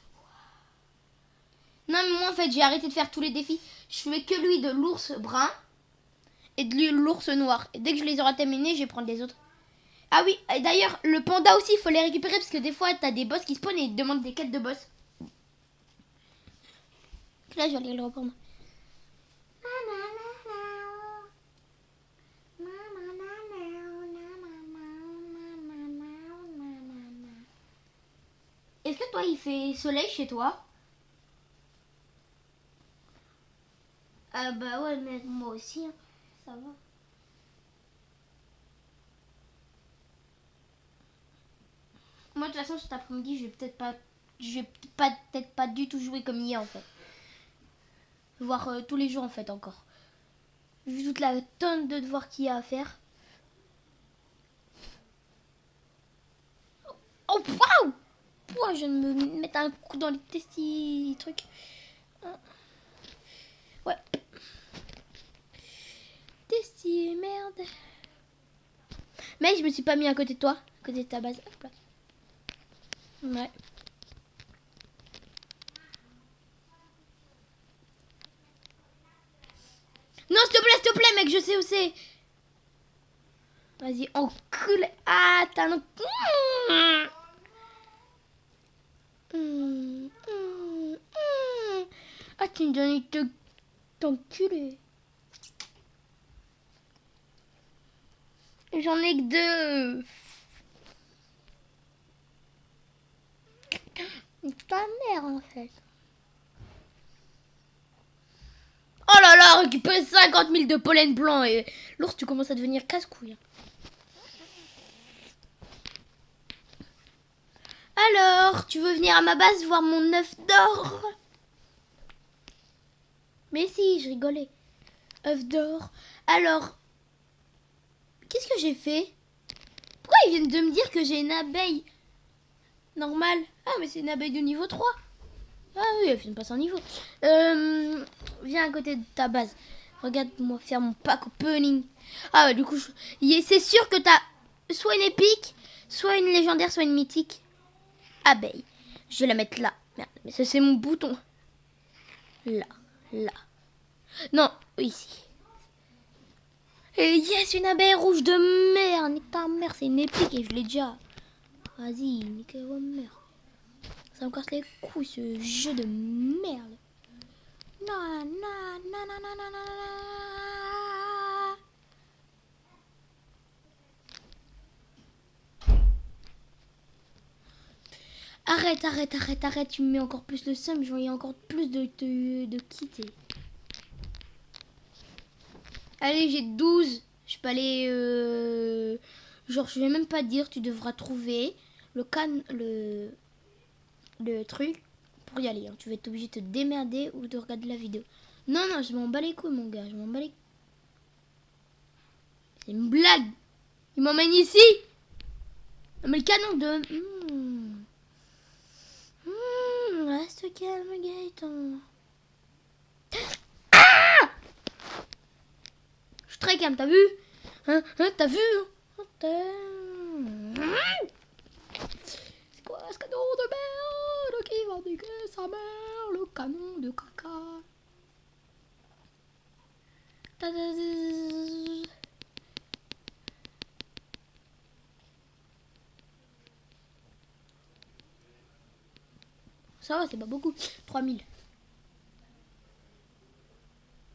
non, mais moi en fait, j'ai arrêté de faire tous les défis. Je fais que lui de l'ours brun et de lui l'ours noir. Et dès que je les aurai terminés, je vais prendre les autres. Ah oui, et d'ailleurs, le panda aussi, il faut les récupérer parce que des fois, t'as des boss qui spawnent et ils te demandent des quêtes de boss. Là, je vais aller le reprendre. Est-ce que toi, il fait soleil chez toi? Ah bah ouais, mais moi aussi, hein. Ça va. Moi, de toute façon, cet après-midi, je vais peut-être pas du tout jouer comme hier, en fait. Voir tous les jours, en fait, encore. Vu toute la tonne de devoirs qu'il y a à faire. Oh, waouh! Pouah, je viens de me mettre un coup dans les testis trucs. Ouais. Testis, merde. Mais je me suis pas mis à côté de toi, à côté de ta base. Hop là. Ouais. Non, s'il te plaît, mec, je sais où c'est. Vas-y, encule. Ah, t'as un... Ah, tu me donnes de t'enculer. J'en ai que 2. Ta mère, en fait. Oh là là, récupérer 50 000 de pollen blanc et l'ours, tu commences à devenir casse-couille. Alors, tu veux venir à ma base voir mon œuf d'or? Mais si, je rigolais. œuf d'or. Alors, qu'est-ce que j'ai fait? Pourquoi ils viennent de me dire que j'ai une abeille normale? Ah, mais c'est une abeille de niveau 3. Ah oui, elle vient de passer en niveau. Viens à côté de ta base. Regarde-moi faire mon pack opening. Ah, du coup, c'est sûr que t'as soit une épique, soit une légendaire, soit une mythique. Abeille. Je vais la mettre là. Merde, mais ça, c'est mon bouton. Là, là. Non, ici. Et yes, une abeille rouge de merde. Nique ta mère, c'est une épique et je l'ai déjà. Vas-y, nique ta mère. Ça me casse les couilles, ce jeu de merde. Non, non, non, non, non, non, non, non. Arrête, arrête, arrête, arrête. Tu me mets encore plus le seum. Je vais encore plus de quitter. Allez, j'ai 12. Je peux aller... Genre, je vais même pas dire. Tu devras trouver le truc pour y aller. Hein. Tu vas être obligé de te démerder ou de regarder la vidéo. Non, non, je m'en bats les couilles, mon gars. Je m'en bats les... C'est une blague. Il m'emmène ici. Non, mais le canon de... Reste calme, Gaëtan. Ah! Je suis très calme, t'as vu? Hein, t'as vu? C'est quoi ce canon de merde qui va niquer sa mère? Le canon de caca. Ça va, c'est pas beaucoup. 3000.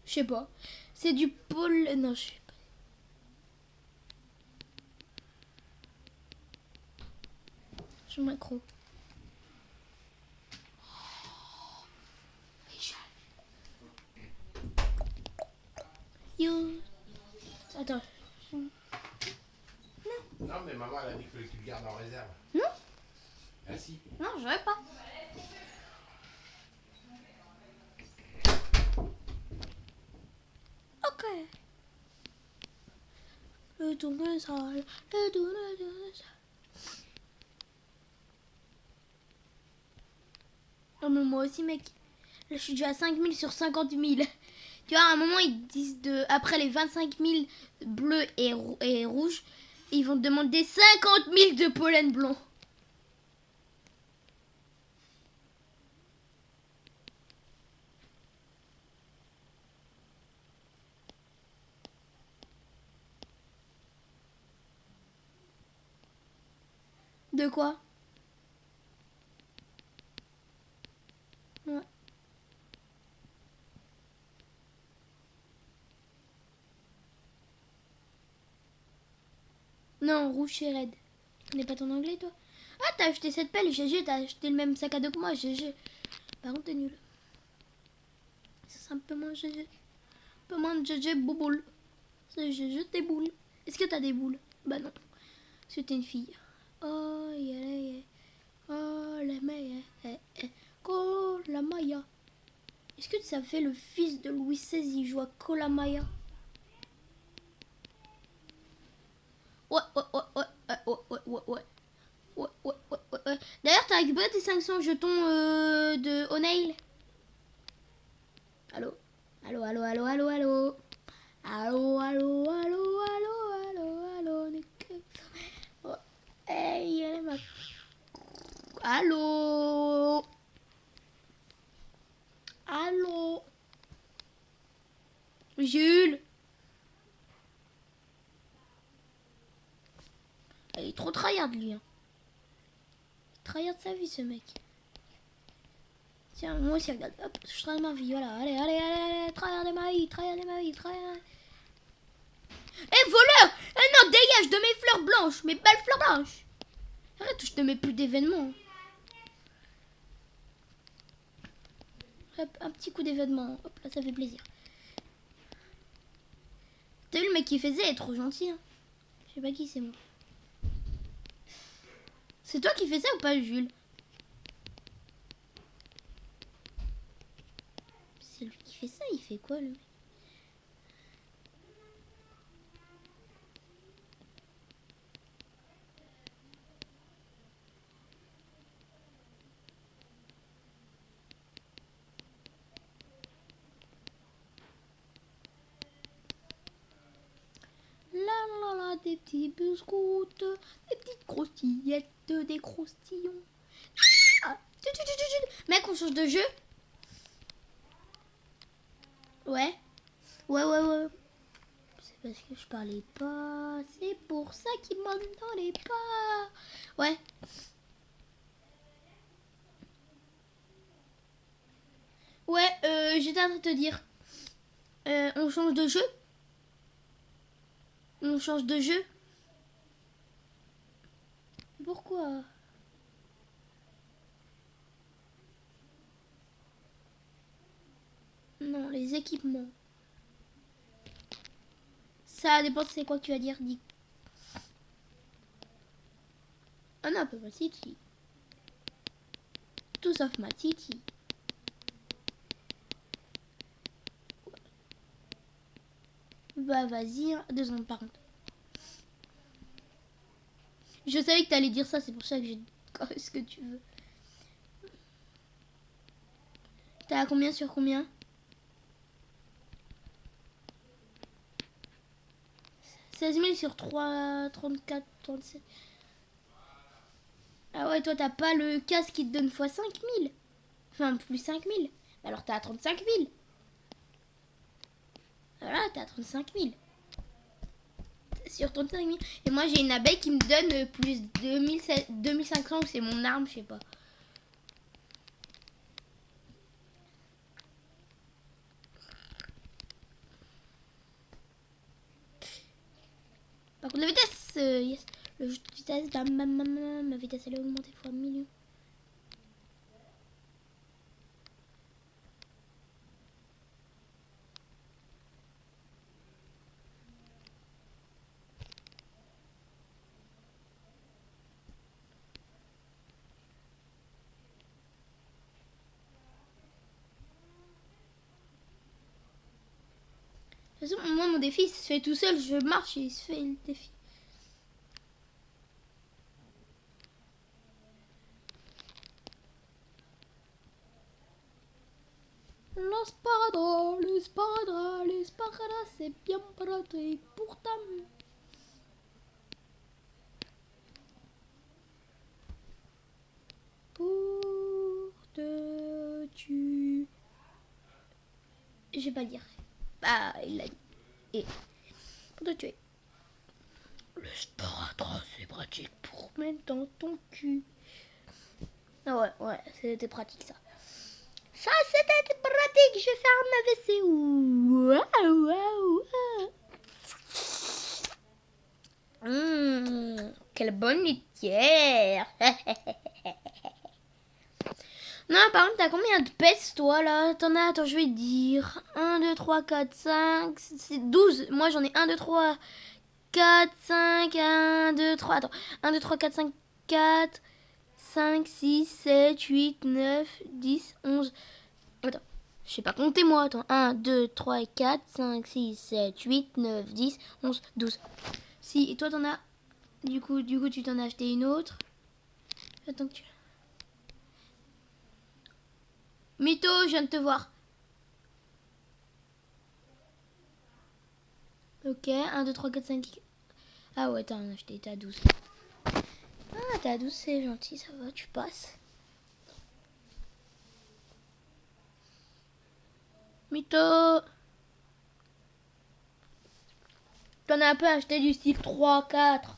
Je sais pas. C'est du pôle... Non, je sais pas. Je m'accro. Yo. Attends. Non, mais maman, elle a dit que tu le gardes en réserve. Non. Ah si. Non, je vais pas. Ok. Le tournesol, le tournesol. Oh, mais moi aussi, mec. Là, je suis déjà à 5000 sur 50 000. Tu vois, à un moment, ils disent après les 25 000 bleus et rouges, ils vont te demander 50 000 de pollen blanc. De quoi? Ouais. Non, rouge c'est red. Tu connais pas ton anglais, toi? Ah, t'as acheté cette pelle, GG, t'as acheté le même sac à dos que moi, GG. Par contre, t'es nul. C'est simplement GG. Pas moins de GG bouboule. C'est GG tes boules. Est-ce que t'as des boules? Bah non. Parce que t'es une fille. Oh, yeah, yeah. Oh, la maya. Oh, la maya. Est-ce que ça fait le fils de Louis XVI, il joue à Kolamaya? Ouais. D'ailleurs, t'as récupéré tes 500 jetons de O'Neil? Allô? Allô? Oh, hey, elle est ma... Allô? Jules? Il est trop tryhard, lui. Hein. Il tryhard sa vie, ce mec. Tiens, moi aussi, regarde. Hop, je tryhard ma vie. Voilà, allez. Tryhard ma vie. Eh, voleur! Eh non, dégage de mes fleurs blanches. Mes belles fleurs blanches. Arrête, je te mets plus d'événements. Hop, un petit coup d'événement. Hop, là, ça fait plaisir. T'as vu le mec qui faisait? Il est trop gentil. Hein. Je sais pas qui c'est, moi. C'est toi qui fais ça ou pas, Jules? il fait quoi le mec? Des petits biscoutes, des petites croustillettes, des croustillons. Ah, mec, on change de jeu? Ouais. Ouais. C'est parce que je parlais pas. C'est pour ça qu'il m'entendait pas. Ouais. Ouais, j'étais en train de te dire. On change de jeu? On change de jeu? Pourquoi? Non, les équipements. Ça dépend, c'est quoi que tu vas dire, dis. Ah non, pas ma City. Tout sauf ma City. Bah vas-y, hein. 2 secondes par contre. Je savais que t'allais dire ça, c'est pour ça que j'ai... ce que tu veux. T'as combien sur combien? 16 000 sur 3, 34, 37. Ah ouais, toi t'as pas le casque qui te donne x 5 000. Enfin, plus 5 000. Alors t'as à 35 000. Voilà, t'as à 35 000. Sur 35 000. Et moi j'ai une abeille qui me donne plus 2500 ou c'est mon arme, je sais pas. Par contre la vitesse, yes. Le jeu de vitesse, ma vitesse elle est augmentée fois 1 000 000. De toute façon, moi mon défi il se fait tout seul, je marche et il se fait le défi. L'espadra, c'est bien pratique pour ta main. Pour te tuer. Je vais pas le dire. Bah, il l'a dit. Et pour te tuer. L'espadra, c'est pratique pour mettre dans ton cul. Ah ouais, c'était pratique ça. Ça, c'était pratique. Je vais faire ma WC. Waouh. Quelle bonne litière. Non, par contre, t'as combien de pèses, toi, là? T'en as, attends, je vais te dire. 1, 2, 3, 4, 5, c'est 12. Moi, j'en ai 1, 2, 3, 4, 5, 1, 2, 3. Attends, 1, 2, 3, 4, 5, 4, 5, 6, 7, 8, 9, 10, 11. Attends, je sais pas compter, moi. Attends, 1, 2, 3, 4, 5, 6, 7, 8, 9, 10, 11, 12. Si, et toi, t'en as... Du coup, tu t'en as acheté une autre. Attends que tu... Mytho, je viens de te voir. Ok, 1, 2, 3, 4, 5. Ah ouais, t'as en acheté, t'as 12. Ah, t'as 12, c'est gentil, ça va, tu passes. Mytho. T'en as un peu acheté du style 3, 4.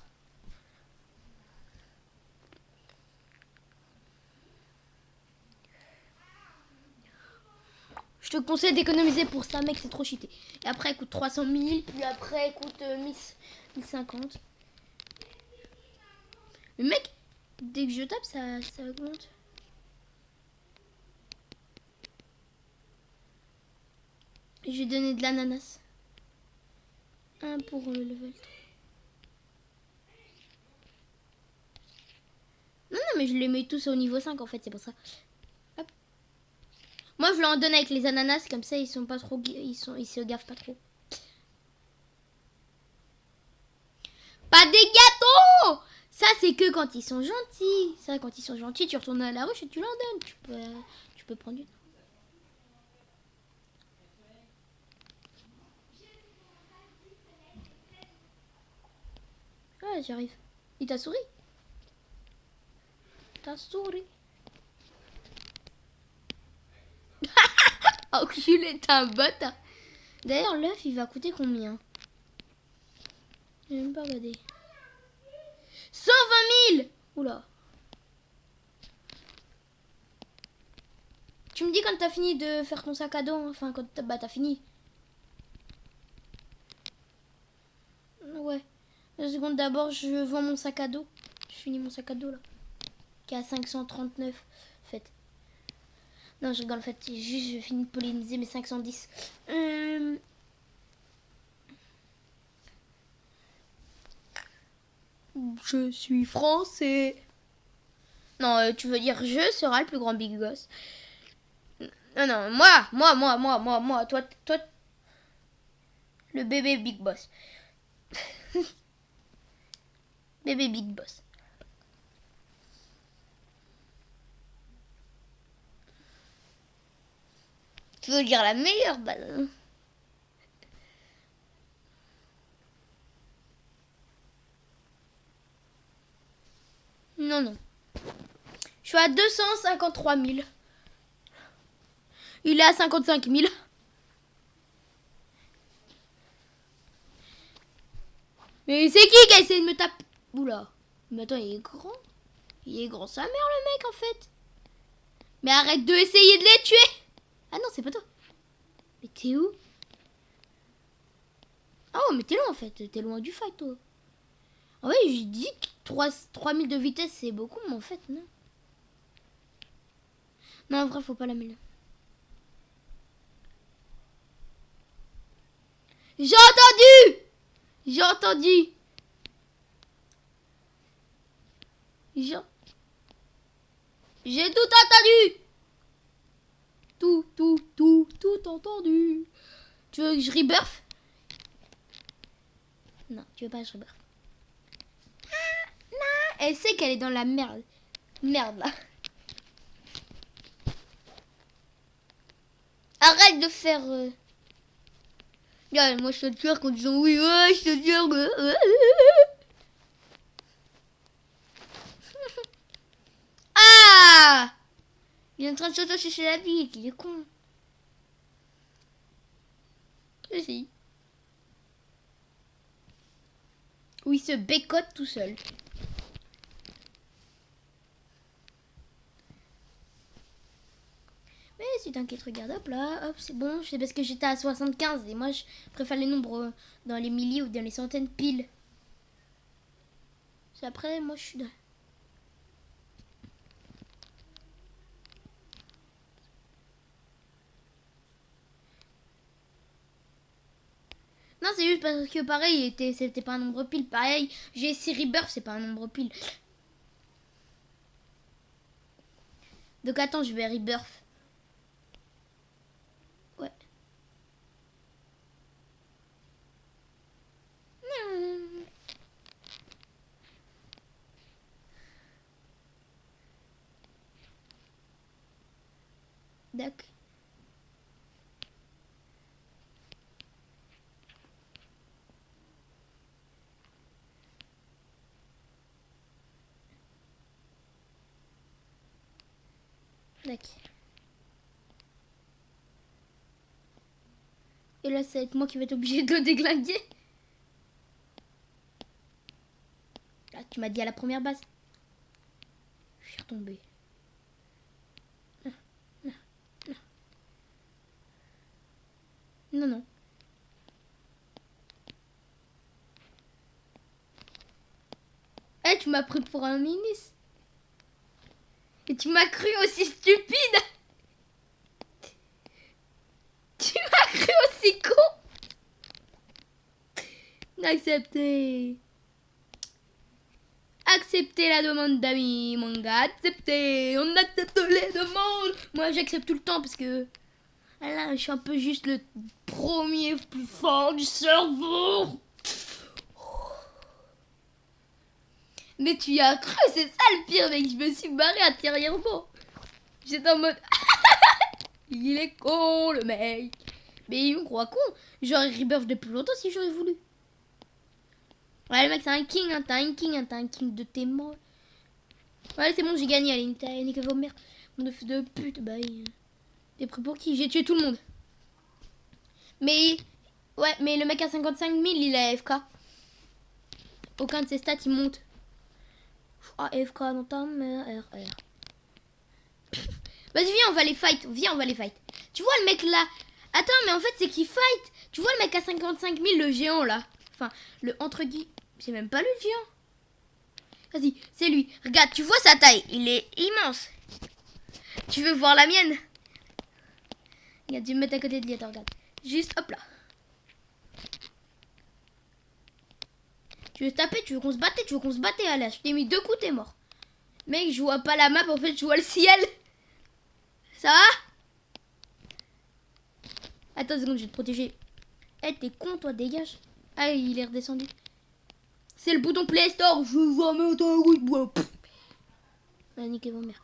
Je te conseille d'économiser pour ça, mec, c'est trop cheaté. Et après, elle coûte 300 000, puis après, elle coûte 1050. Le mec, dès que je tape, ça augmente. Et je vais donner de l'ananas. 1 pour le level 3. Non, mais je les mets tous au niveau 5, en fait, c'est pour ça. Hop. Moi, je leur en donne avec les ananas, comme ça, ils sont pas trop... Ils se gaffent pas trop. Pas des gâteaux! Ça, c'est que quand ils sont gentils. Ça, quand ils sont gentils, tu retournes à la ruche et tu leur donnes. Tu peux prendre une. Ah, j'arrive. Il t'a souri? T'as souri. Enculé, t'es un bâtard. D'ailleurs, l'œuf, il va coûter combien? J'ai même pas regardé. 120 000! Oula. Tu me dis quand t'as fini de faire ton sac à dos, hein. Enfin quand t'as fini. Ouais. 2 secondes d'abord, je vends mon sac à dos. Je finis mon sac à dos là. Qui est à 539 en fait. Non, je rigole en fait. Juste, je finis de polliniser mes 510. Je suis français. Non, tu veux dire je serai le plus grand big boss. Non, non, moi, toi, le bébé big boss. Bébé big boss. Tu veux dire la meilleure balle. Non, non. Je suis à 253 000. Il est à 55 000. Mais c'est qui a essayé de me taper? Oula. Mais attends, il est grand. Il est grand sa mère, le mec, en fait. Mais arrête de essayer de les tuer. Ah non, c'est pas toi. Mais t'es où? Oh, mais t'es loin, en fait. T'es loin du fight, toi. Ah ouais, j'ai dit que 3000 de vitesse, c'est beaucoup, mais en fait, non. Non, en vrai, faut pas la mêler. J'ai entendu! J'ai entendu! J'ai tout entendu! Tout entendu! Tu veux que je rebirth? Non, tu veux pas que je rebirth. Non, elle sait qu'elle est dans la merde. Merde, là. Arrête de faire... Regarde, moi je te tire quand ils disent oui, ouais, je te tire. Ah! Il est en train de s'auto-chercher la vie, il est con. Si. Ou il se bécote tout seul. Mais si t'inquiète, regarde, hop là, hop, c'est bon. C'est parce que j'étais à 75 et moi je préfère les nombres dans les milliers ou dans les centaines pile. C'est après, moi je suis là. Non, c'est juste parce que pareil, c'était pas un nombre pile. Pareil, j'ai 6 rebirths, c'est pas un nombre pile. Donc attends, je vais rebirth. Ouais. D'accord. D'accord. Et là, ça va être moi qui vais être obligé de le déglinguer. Là, tu m'as dit à la première base. Je suis retombée. Non, non. Eh, tu m'as pris pour un ministre. Et tu m'as cru aussi stupide. Tu m'as cru aussi con. Accepté. Acceptez la demande d'amis, mon gars. Acceptez. On accepte les demandes. Moi, j'accepte tout le temps parce que... Là, je suis un peu juste le premier plus fort du cerveau. Mais tu y as cru, c'est ça le pire, mec. Je me suis barré intérieurement. J'étais en mode... Il est con, le mec. Mais il me croit con. J'aurais rebirth depuis longtemps si j'aurais voulu. Ouais, le mec, c'est un king, hein. T'as un king, hein. T'as un king de tes morts. Ouais, c'est bon, j'ai gagné. Allez, niquez vos mères. Mon fils de pute, bah... T'es pris pour qui? J'ai tué tout le monde. Mais... Ouais, mais le mec à 55 000, il est AFK. Aucun de ses stats, il monte. Ah, AFK dans ta mère, RR. Vas-y, viens, on va les fight. Viens, on va les fight. Tu vois le mec là? Attends, mais en fait, c'est qui fight? Tu vois le mec à 55 000, le géant là? Enfin, le entre guillemets. C'est même pas lui le géant. Vas-y, c'est lui. Regarde, tu vois sa taille? Il est immense. Tu veux voir la mienne? Regarde, je vais me mettre à côté de lui. Attends, regarde. Juste, hop là. Tu veux taper? Tu veux qu'on se batte? Tu veux qu'on se batte? Allez, je t'ai mis 2 coups, t'es mort. Mec, je vois pas la map, en fait, je vois le ciel. Ça va? Attends une seconde, je vais te protéger. Eh, t'es con, toi, dégage. Ah, il est redescendu. C'est le bouton Play Store. Je vois mettre un coup de bois. Va niquer vos mères.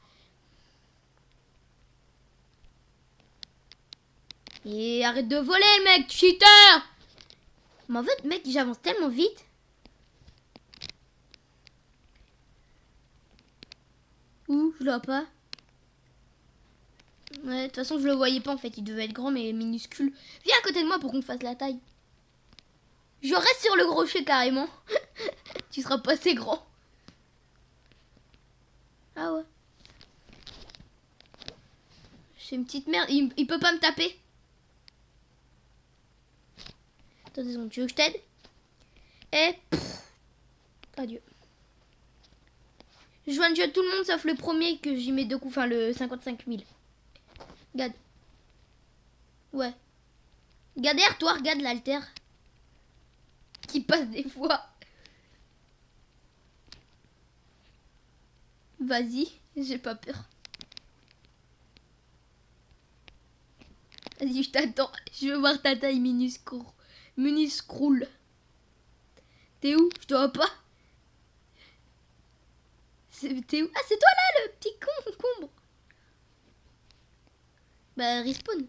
Et arrête de voler, mec, cheater. Mais en fait, mec, j'avance tellement vite. Ouh, je le vois pas. Ouais, de toute façon, je le voyais pas en fait. Il devait être grand, mais minuscule. Viens à côté de moi pour qu'on fasse la taille. Je reste sur le crochet carrément. Tu seras pas assez grand. Ah ouais. C'est une petite merde. Il peut pas me taper. Attends 2 secondes. Tu veux que je t'aide? Et... Adieu. Je one shot tout le monde sauf le premier que j'y mets 2 coups. Enfin, le 55 000. Regarde. Ouais. Regarde derrière toi. Regarde l'alter. Qui passe des fois. Vas-y. J'ai pas peur. Vas-y, je t'attends. Je veux voir ta taille minuscule. Minuscule. T'es où? Je te vois pas. T'es où? Ah, c'est toi là, le petit concombre. Bah, respawn.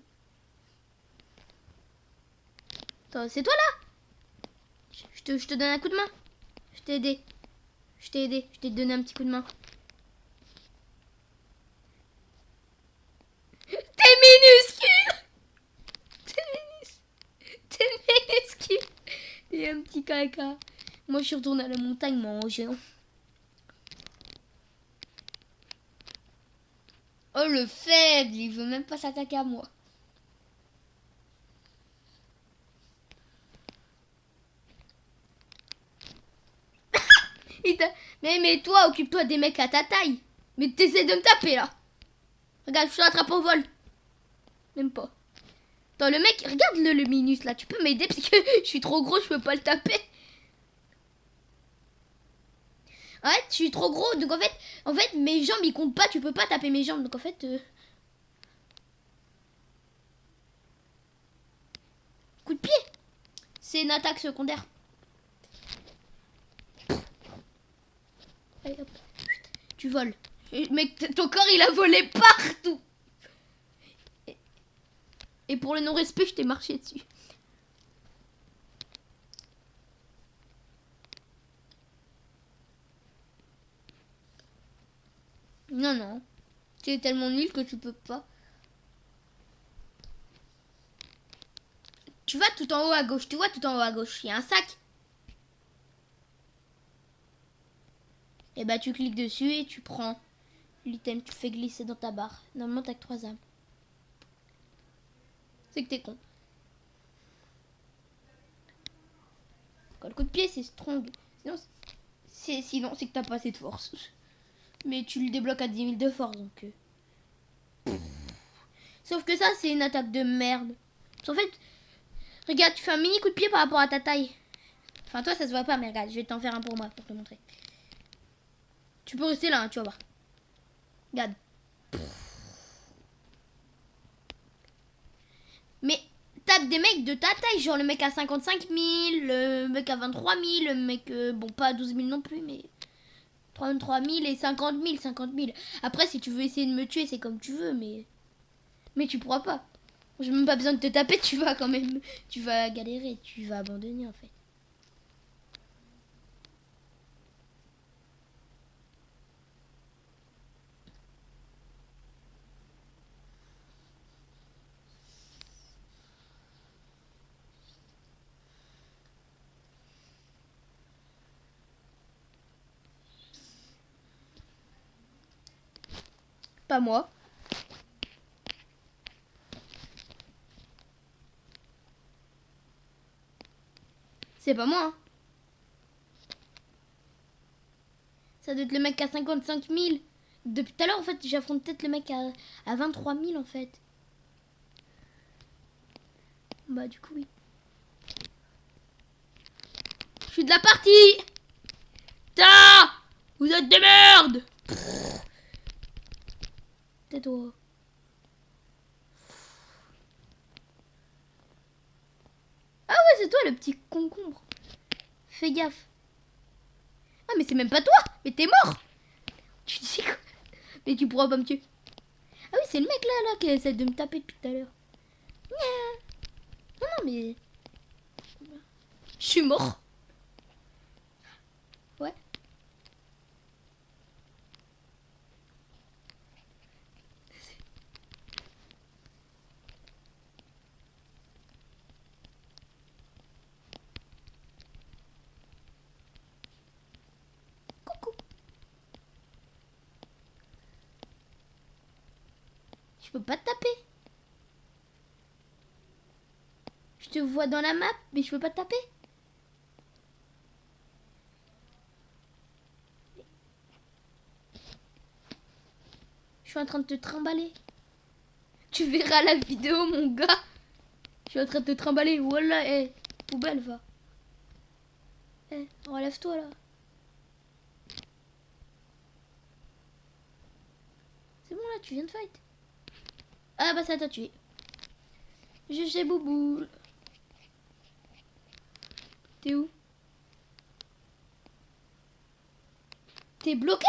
Attends, c'est toi là? Je te donne un coup de main. Je t'ai aidé. Je t'ai aidé. Je t'ai donné un petit coup de main. T'es minuscule. T'es minuscule. Et un petit caca. Moi, je suis retournée à la montagne, mon géant. Oh, le faible. Il veut même pas s'attaquer à moi. Mais toi, occupe-toi des mecs à ta taille. Mais t'essaies de me taper, là. Regarde, je te rattrape au vol. Même pas. Attends, le mec, regarde-le, le minus, là. Tu peux m'aider parce que je suis trop gros, je peux pas le taper. Ouais, je suis trop gros, donc en fait, mes jambes, ils comptent pas. Tu peux pas taper mes jambes, donc en fait... Coup de pied. C'est une attaque secondaire. Allez, hop. Tu voles. Mec, ton corps, il a volé partout. Et pour le non-respect, je t'ai marché dessus. Non, non. Tu es tellement nul que tu peux pas. Tu vas tout en haut à gauche. Tu vois tout en haut à gauche. Il y a un sac. Et bah, tu cliques dessus et tu prends l'item. Tu fais glisser dans ta barre. Normalement, t'as que 3 âmes. C'est que t'es con. Quand le coup de pied, c'est strong. Sinon, c'est que t'as pas assez de force. Mais tu le débloques à 10 000 de force, donc... Sauf que ça, c'est une attaque de merde. En fait, regarde, tu fais un mini coup de pied par rapport à ta taille. Enfin, toi, ça se voit pas, mais regarde, je vais t'en faire un pour moi, pour te montrer. Tu peux rester là, hein, tu vas voir. Regarde. Mais tape des mecs de ta taille, genre le mec à 55 000, le mec à 23 000, le mec, bon pas à 12 000 non plus, mais 33 000 et 50 000, 50 000. Après, si tu veux essayer de me tuer, c'est comme tu veux, mais tu pourras pas. J'ai même pas besoin de te taper, tu vas quand même, tu vas galérer, tu vas abandonner en fait. Pas moi. C'est pas moi. Hein. Ça doit être le mec à 55 000. Depuis tout à l'heure, en fait, j'affronte peut-être le mec à 23 000, en fait. Bah, du coup, oui. Je suis de la partie. Ta. Vous êtes des merdes. Tais-toi. Ah ouais, c'est toi, le petit concombre. Fais gaffe. Ah, mais c'est même pas toi. Mais t'es mort. Tu dis quoi? Mais tu pourras pas me tuer. Ah oui, c'est le mec là qui essaie de me taper depuis tout à l'heure. Non, non, mais... Je suis mort. Ouais. Coucou. Je peux pas te taper. Je te vois dans la map, mais je peux pas te taper. Je suis en train de te trimballer. Tu verras la vidéo, mon gars. Je suis en train de te trimballer. Voilà, poubelle, va. Relève-toi, là. C'est bon, là, tu viens de fight. Ah, bah, ça t'a tué. Je sais, Boubou. T'es où? T'es bloqué?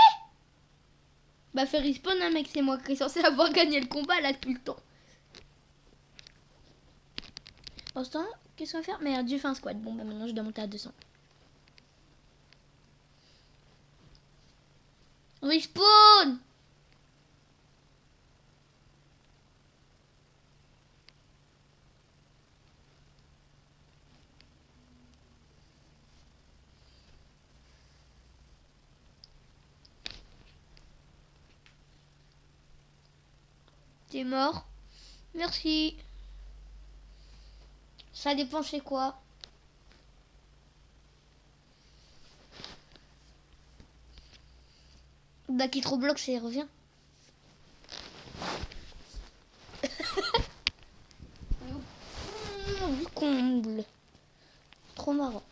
Bah, fais respawn, hein, mec. C'est moi qui est censé avoir gagné le combat, là, tout le temps. Pour ce temps, qu'est-ce qu'on va faire? Merde, j'ai fait un squad. Bon, bah, maintenant, je dois monter à 200. Respawn! T'es mort? Merci. Ça dépend c'est quoi. Bah qui te rebloque, ça y revient. Du comble. Trop marrant.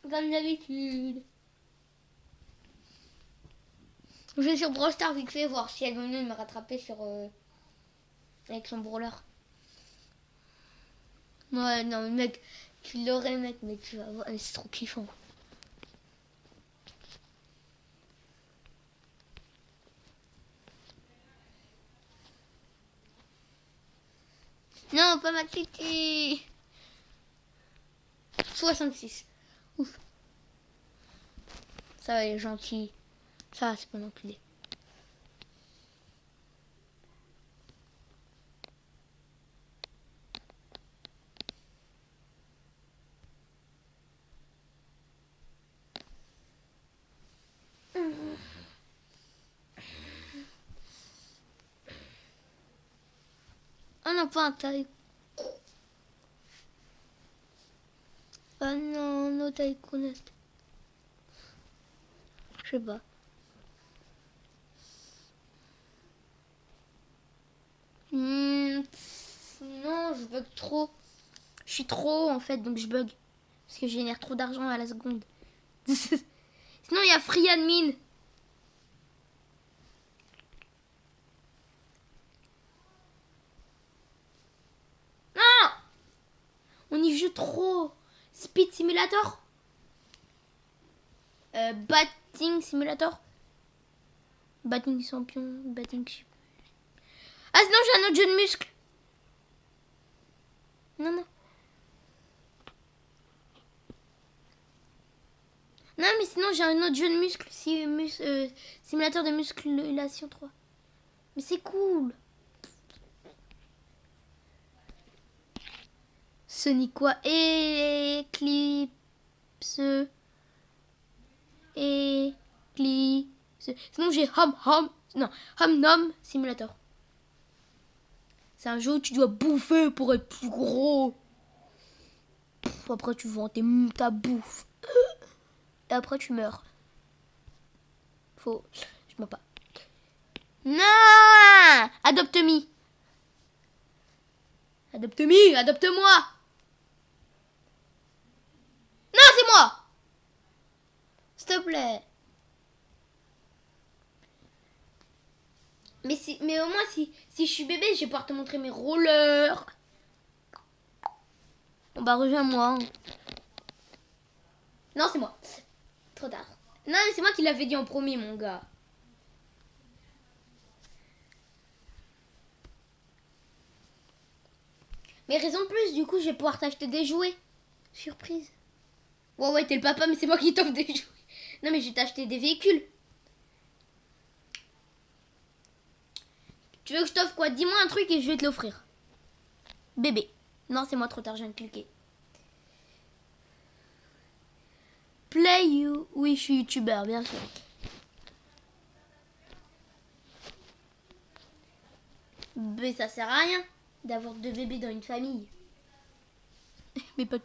Comme d'habitude. Je vais sur Brawl Stars vite fait voir si elle veut me rattraper sur avec son brawler. Ouais non mec, tu l'aurais mec, mais tu vas voir, c'est trop kiffant. Non, pas ma Titi. 66. Ouf. Ça va, il est gentil. Ça va, c'est pas un enculé. Oh non, pas un taille. Oh non, no taïkounette. Je sais pas. Non, je bug trop. Je suis trop en fait, donc je bug. Parce que je génère trop d'argent à la seconde. Sinon, il y a Free Admin. Non, on y joue trop. Speed Simulator. Batting Simulator. Batting champion. Batting. Ah, sinon, j'ai un autre jeu de muscles. Non, non. Non, mais sinon, j'ai un autre jeu de muscles. Simulateur de musculation 3. Mais c'est cool. Sonic quoi? Eclipse. Sinon, j'ai Hum Nom Simulator. C'est un jeu où tu dois bouffer pour être plus gros. Après, tu vends ta bouffe. Et après, tu meurs. Je meurs pas. Non! Adopte-me. Adopte-me, adopte-moi. Non, c'est moi. S'il te plaît. Mais au moins, si je suis bébé, je vais pouvoir te montrer mes rollers. Bon, bah, rejoins-moi. Non, c'est moi. Trop tard. Non, mais c'est moi qui l'avais dit en premier, mon gars. Mais raison de plus, du coup, je vais pouvoir t'acheter des jouets. Surprise. Ouais, t'es le papa, mais c'est moi qui t'offre des jouets. Non, mais je vais t'acheter des véhicules. Tu veux que je t'offre quoi? Dis-moi un truc et je vais te l'offrir. Bébé. Non, c'est moi, trop tard, je viens de cliquer. Play you. Oui, je suis youtubeur, bien sûr. Mais ça sert à rien d'avoir 2 bébés dans une famille. Mais pas de...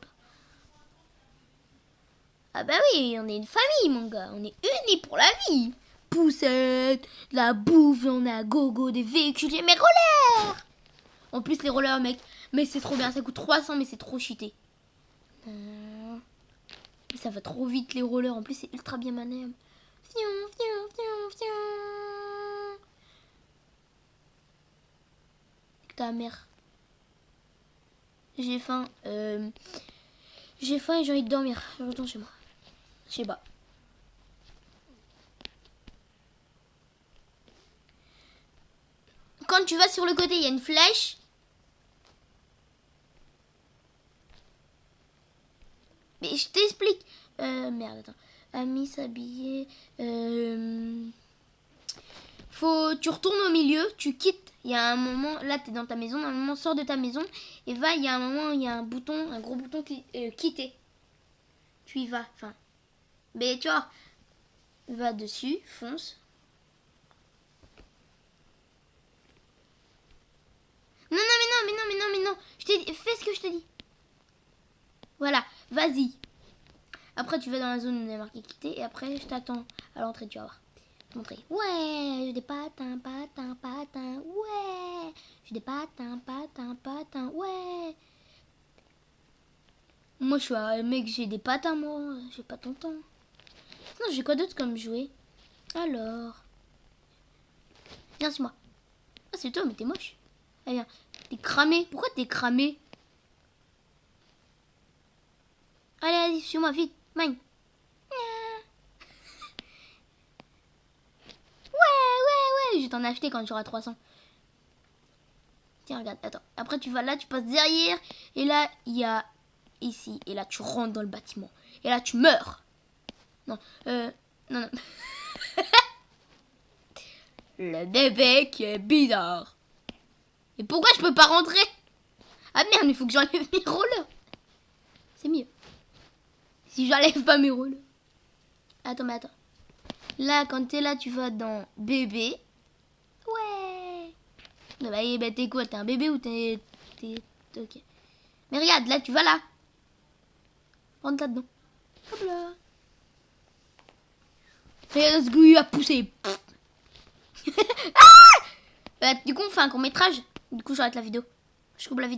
Ah bah oui, on est une famille, mon gars. On est unis pour la vie. Poussette, la bouffe, on a gogo, des véhicules, et mes rollers. En plus, les rollers, mec. Mais c'est trop bien, ça coûte 300, mais c'est trop cheaté. Ça va trop vite, les rollers. En plus, c'est ultra bien manœuvre. Ta mère. J'ai faim. J'ai faim et j'ai envie de dormir. Je retourne chez moi. Je sais pas. Quand tu vas sur le côté, il y a une flèche. Mais je t'explique. Merde, attends. Ami s'habiller. Tu retournes au milieu, tu quittes. Il y a un moment, là t'es dans ta maison, à un moment sors de ta maison et va, il y a un moment, il y a un bouton, un gros bouton quitter. Tu y vas, enfin. Mais tu vois, va dessus, fonce. Non, non. Je t'ai dit, fais ce que je te dis. Voilà, vas-y. Après, tu vas dans la zone où il y a marqué quitter et après, je t'attends à l'entrée, tu vas voir. Montrer. Ouais, j'ai des patins. Ouais, j'ai des patins. Ouais. Moi, je suis un mec, j'ai des patins, moi. J'ai pas ton temps. Non, j'ai quoi d'autre comme jouet? Alors. Viens sur moi. Ah, c'est toi, mais t'es moche. Allez, viens. T'es cramé. Pourquoi t'es cramé? Allez, vas-y, suis-moi, vite. Mine. Ouais. Je vais t'en acheter quand j'aurai 300. Tiens, regarde, attends. Après, tu vas là, tu passes derrière. Et là, il y a ici. Et là, tu rentres dans le bâtiment. Et là, tu meurs. Non. Le bébé qui est bizarre. Et pourquoi je peux pas rentrer? Ah merde, il faut que j'enlève mes rollers. C'est mieux. Si j'enlève pas mes rollers. Attends. Là, quand t'es là, tu vas dans bébé. Ouais. Bah, t'es quoi? T'es un bébé ou t'es... Ok. Mais regarde, là, tu vas là. Rentre là-dedans. Hop là. Regarde ce que il a poussé. Du coup, on fait un court métrage. Du coup, j'arrête la vidéo. Je coupe la vidéo.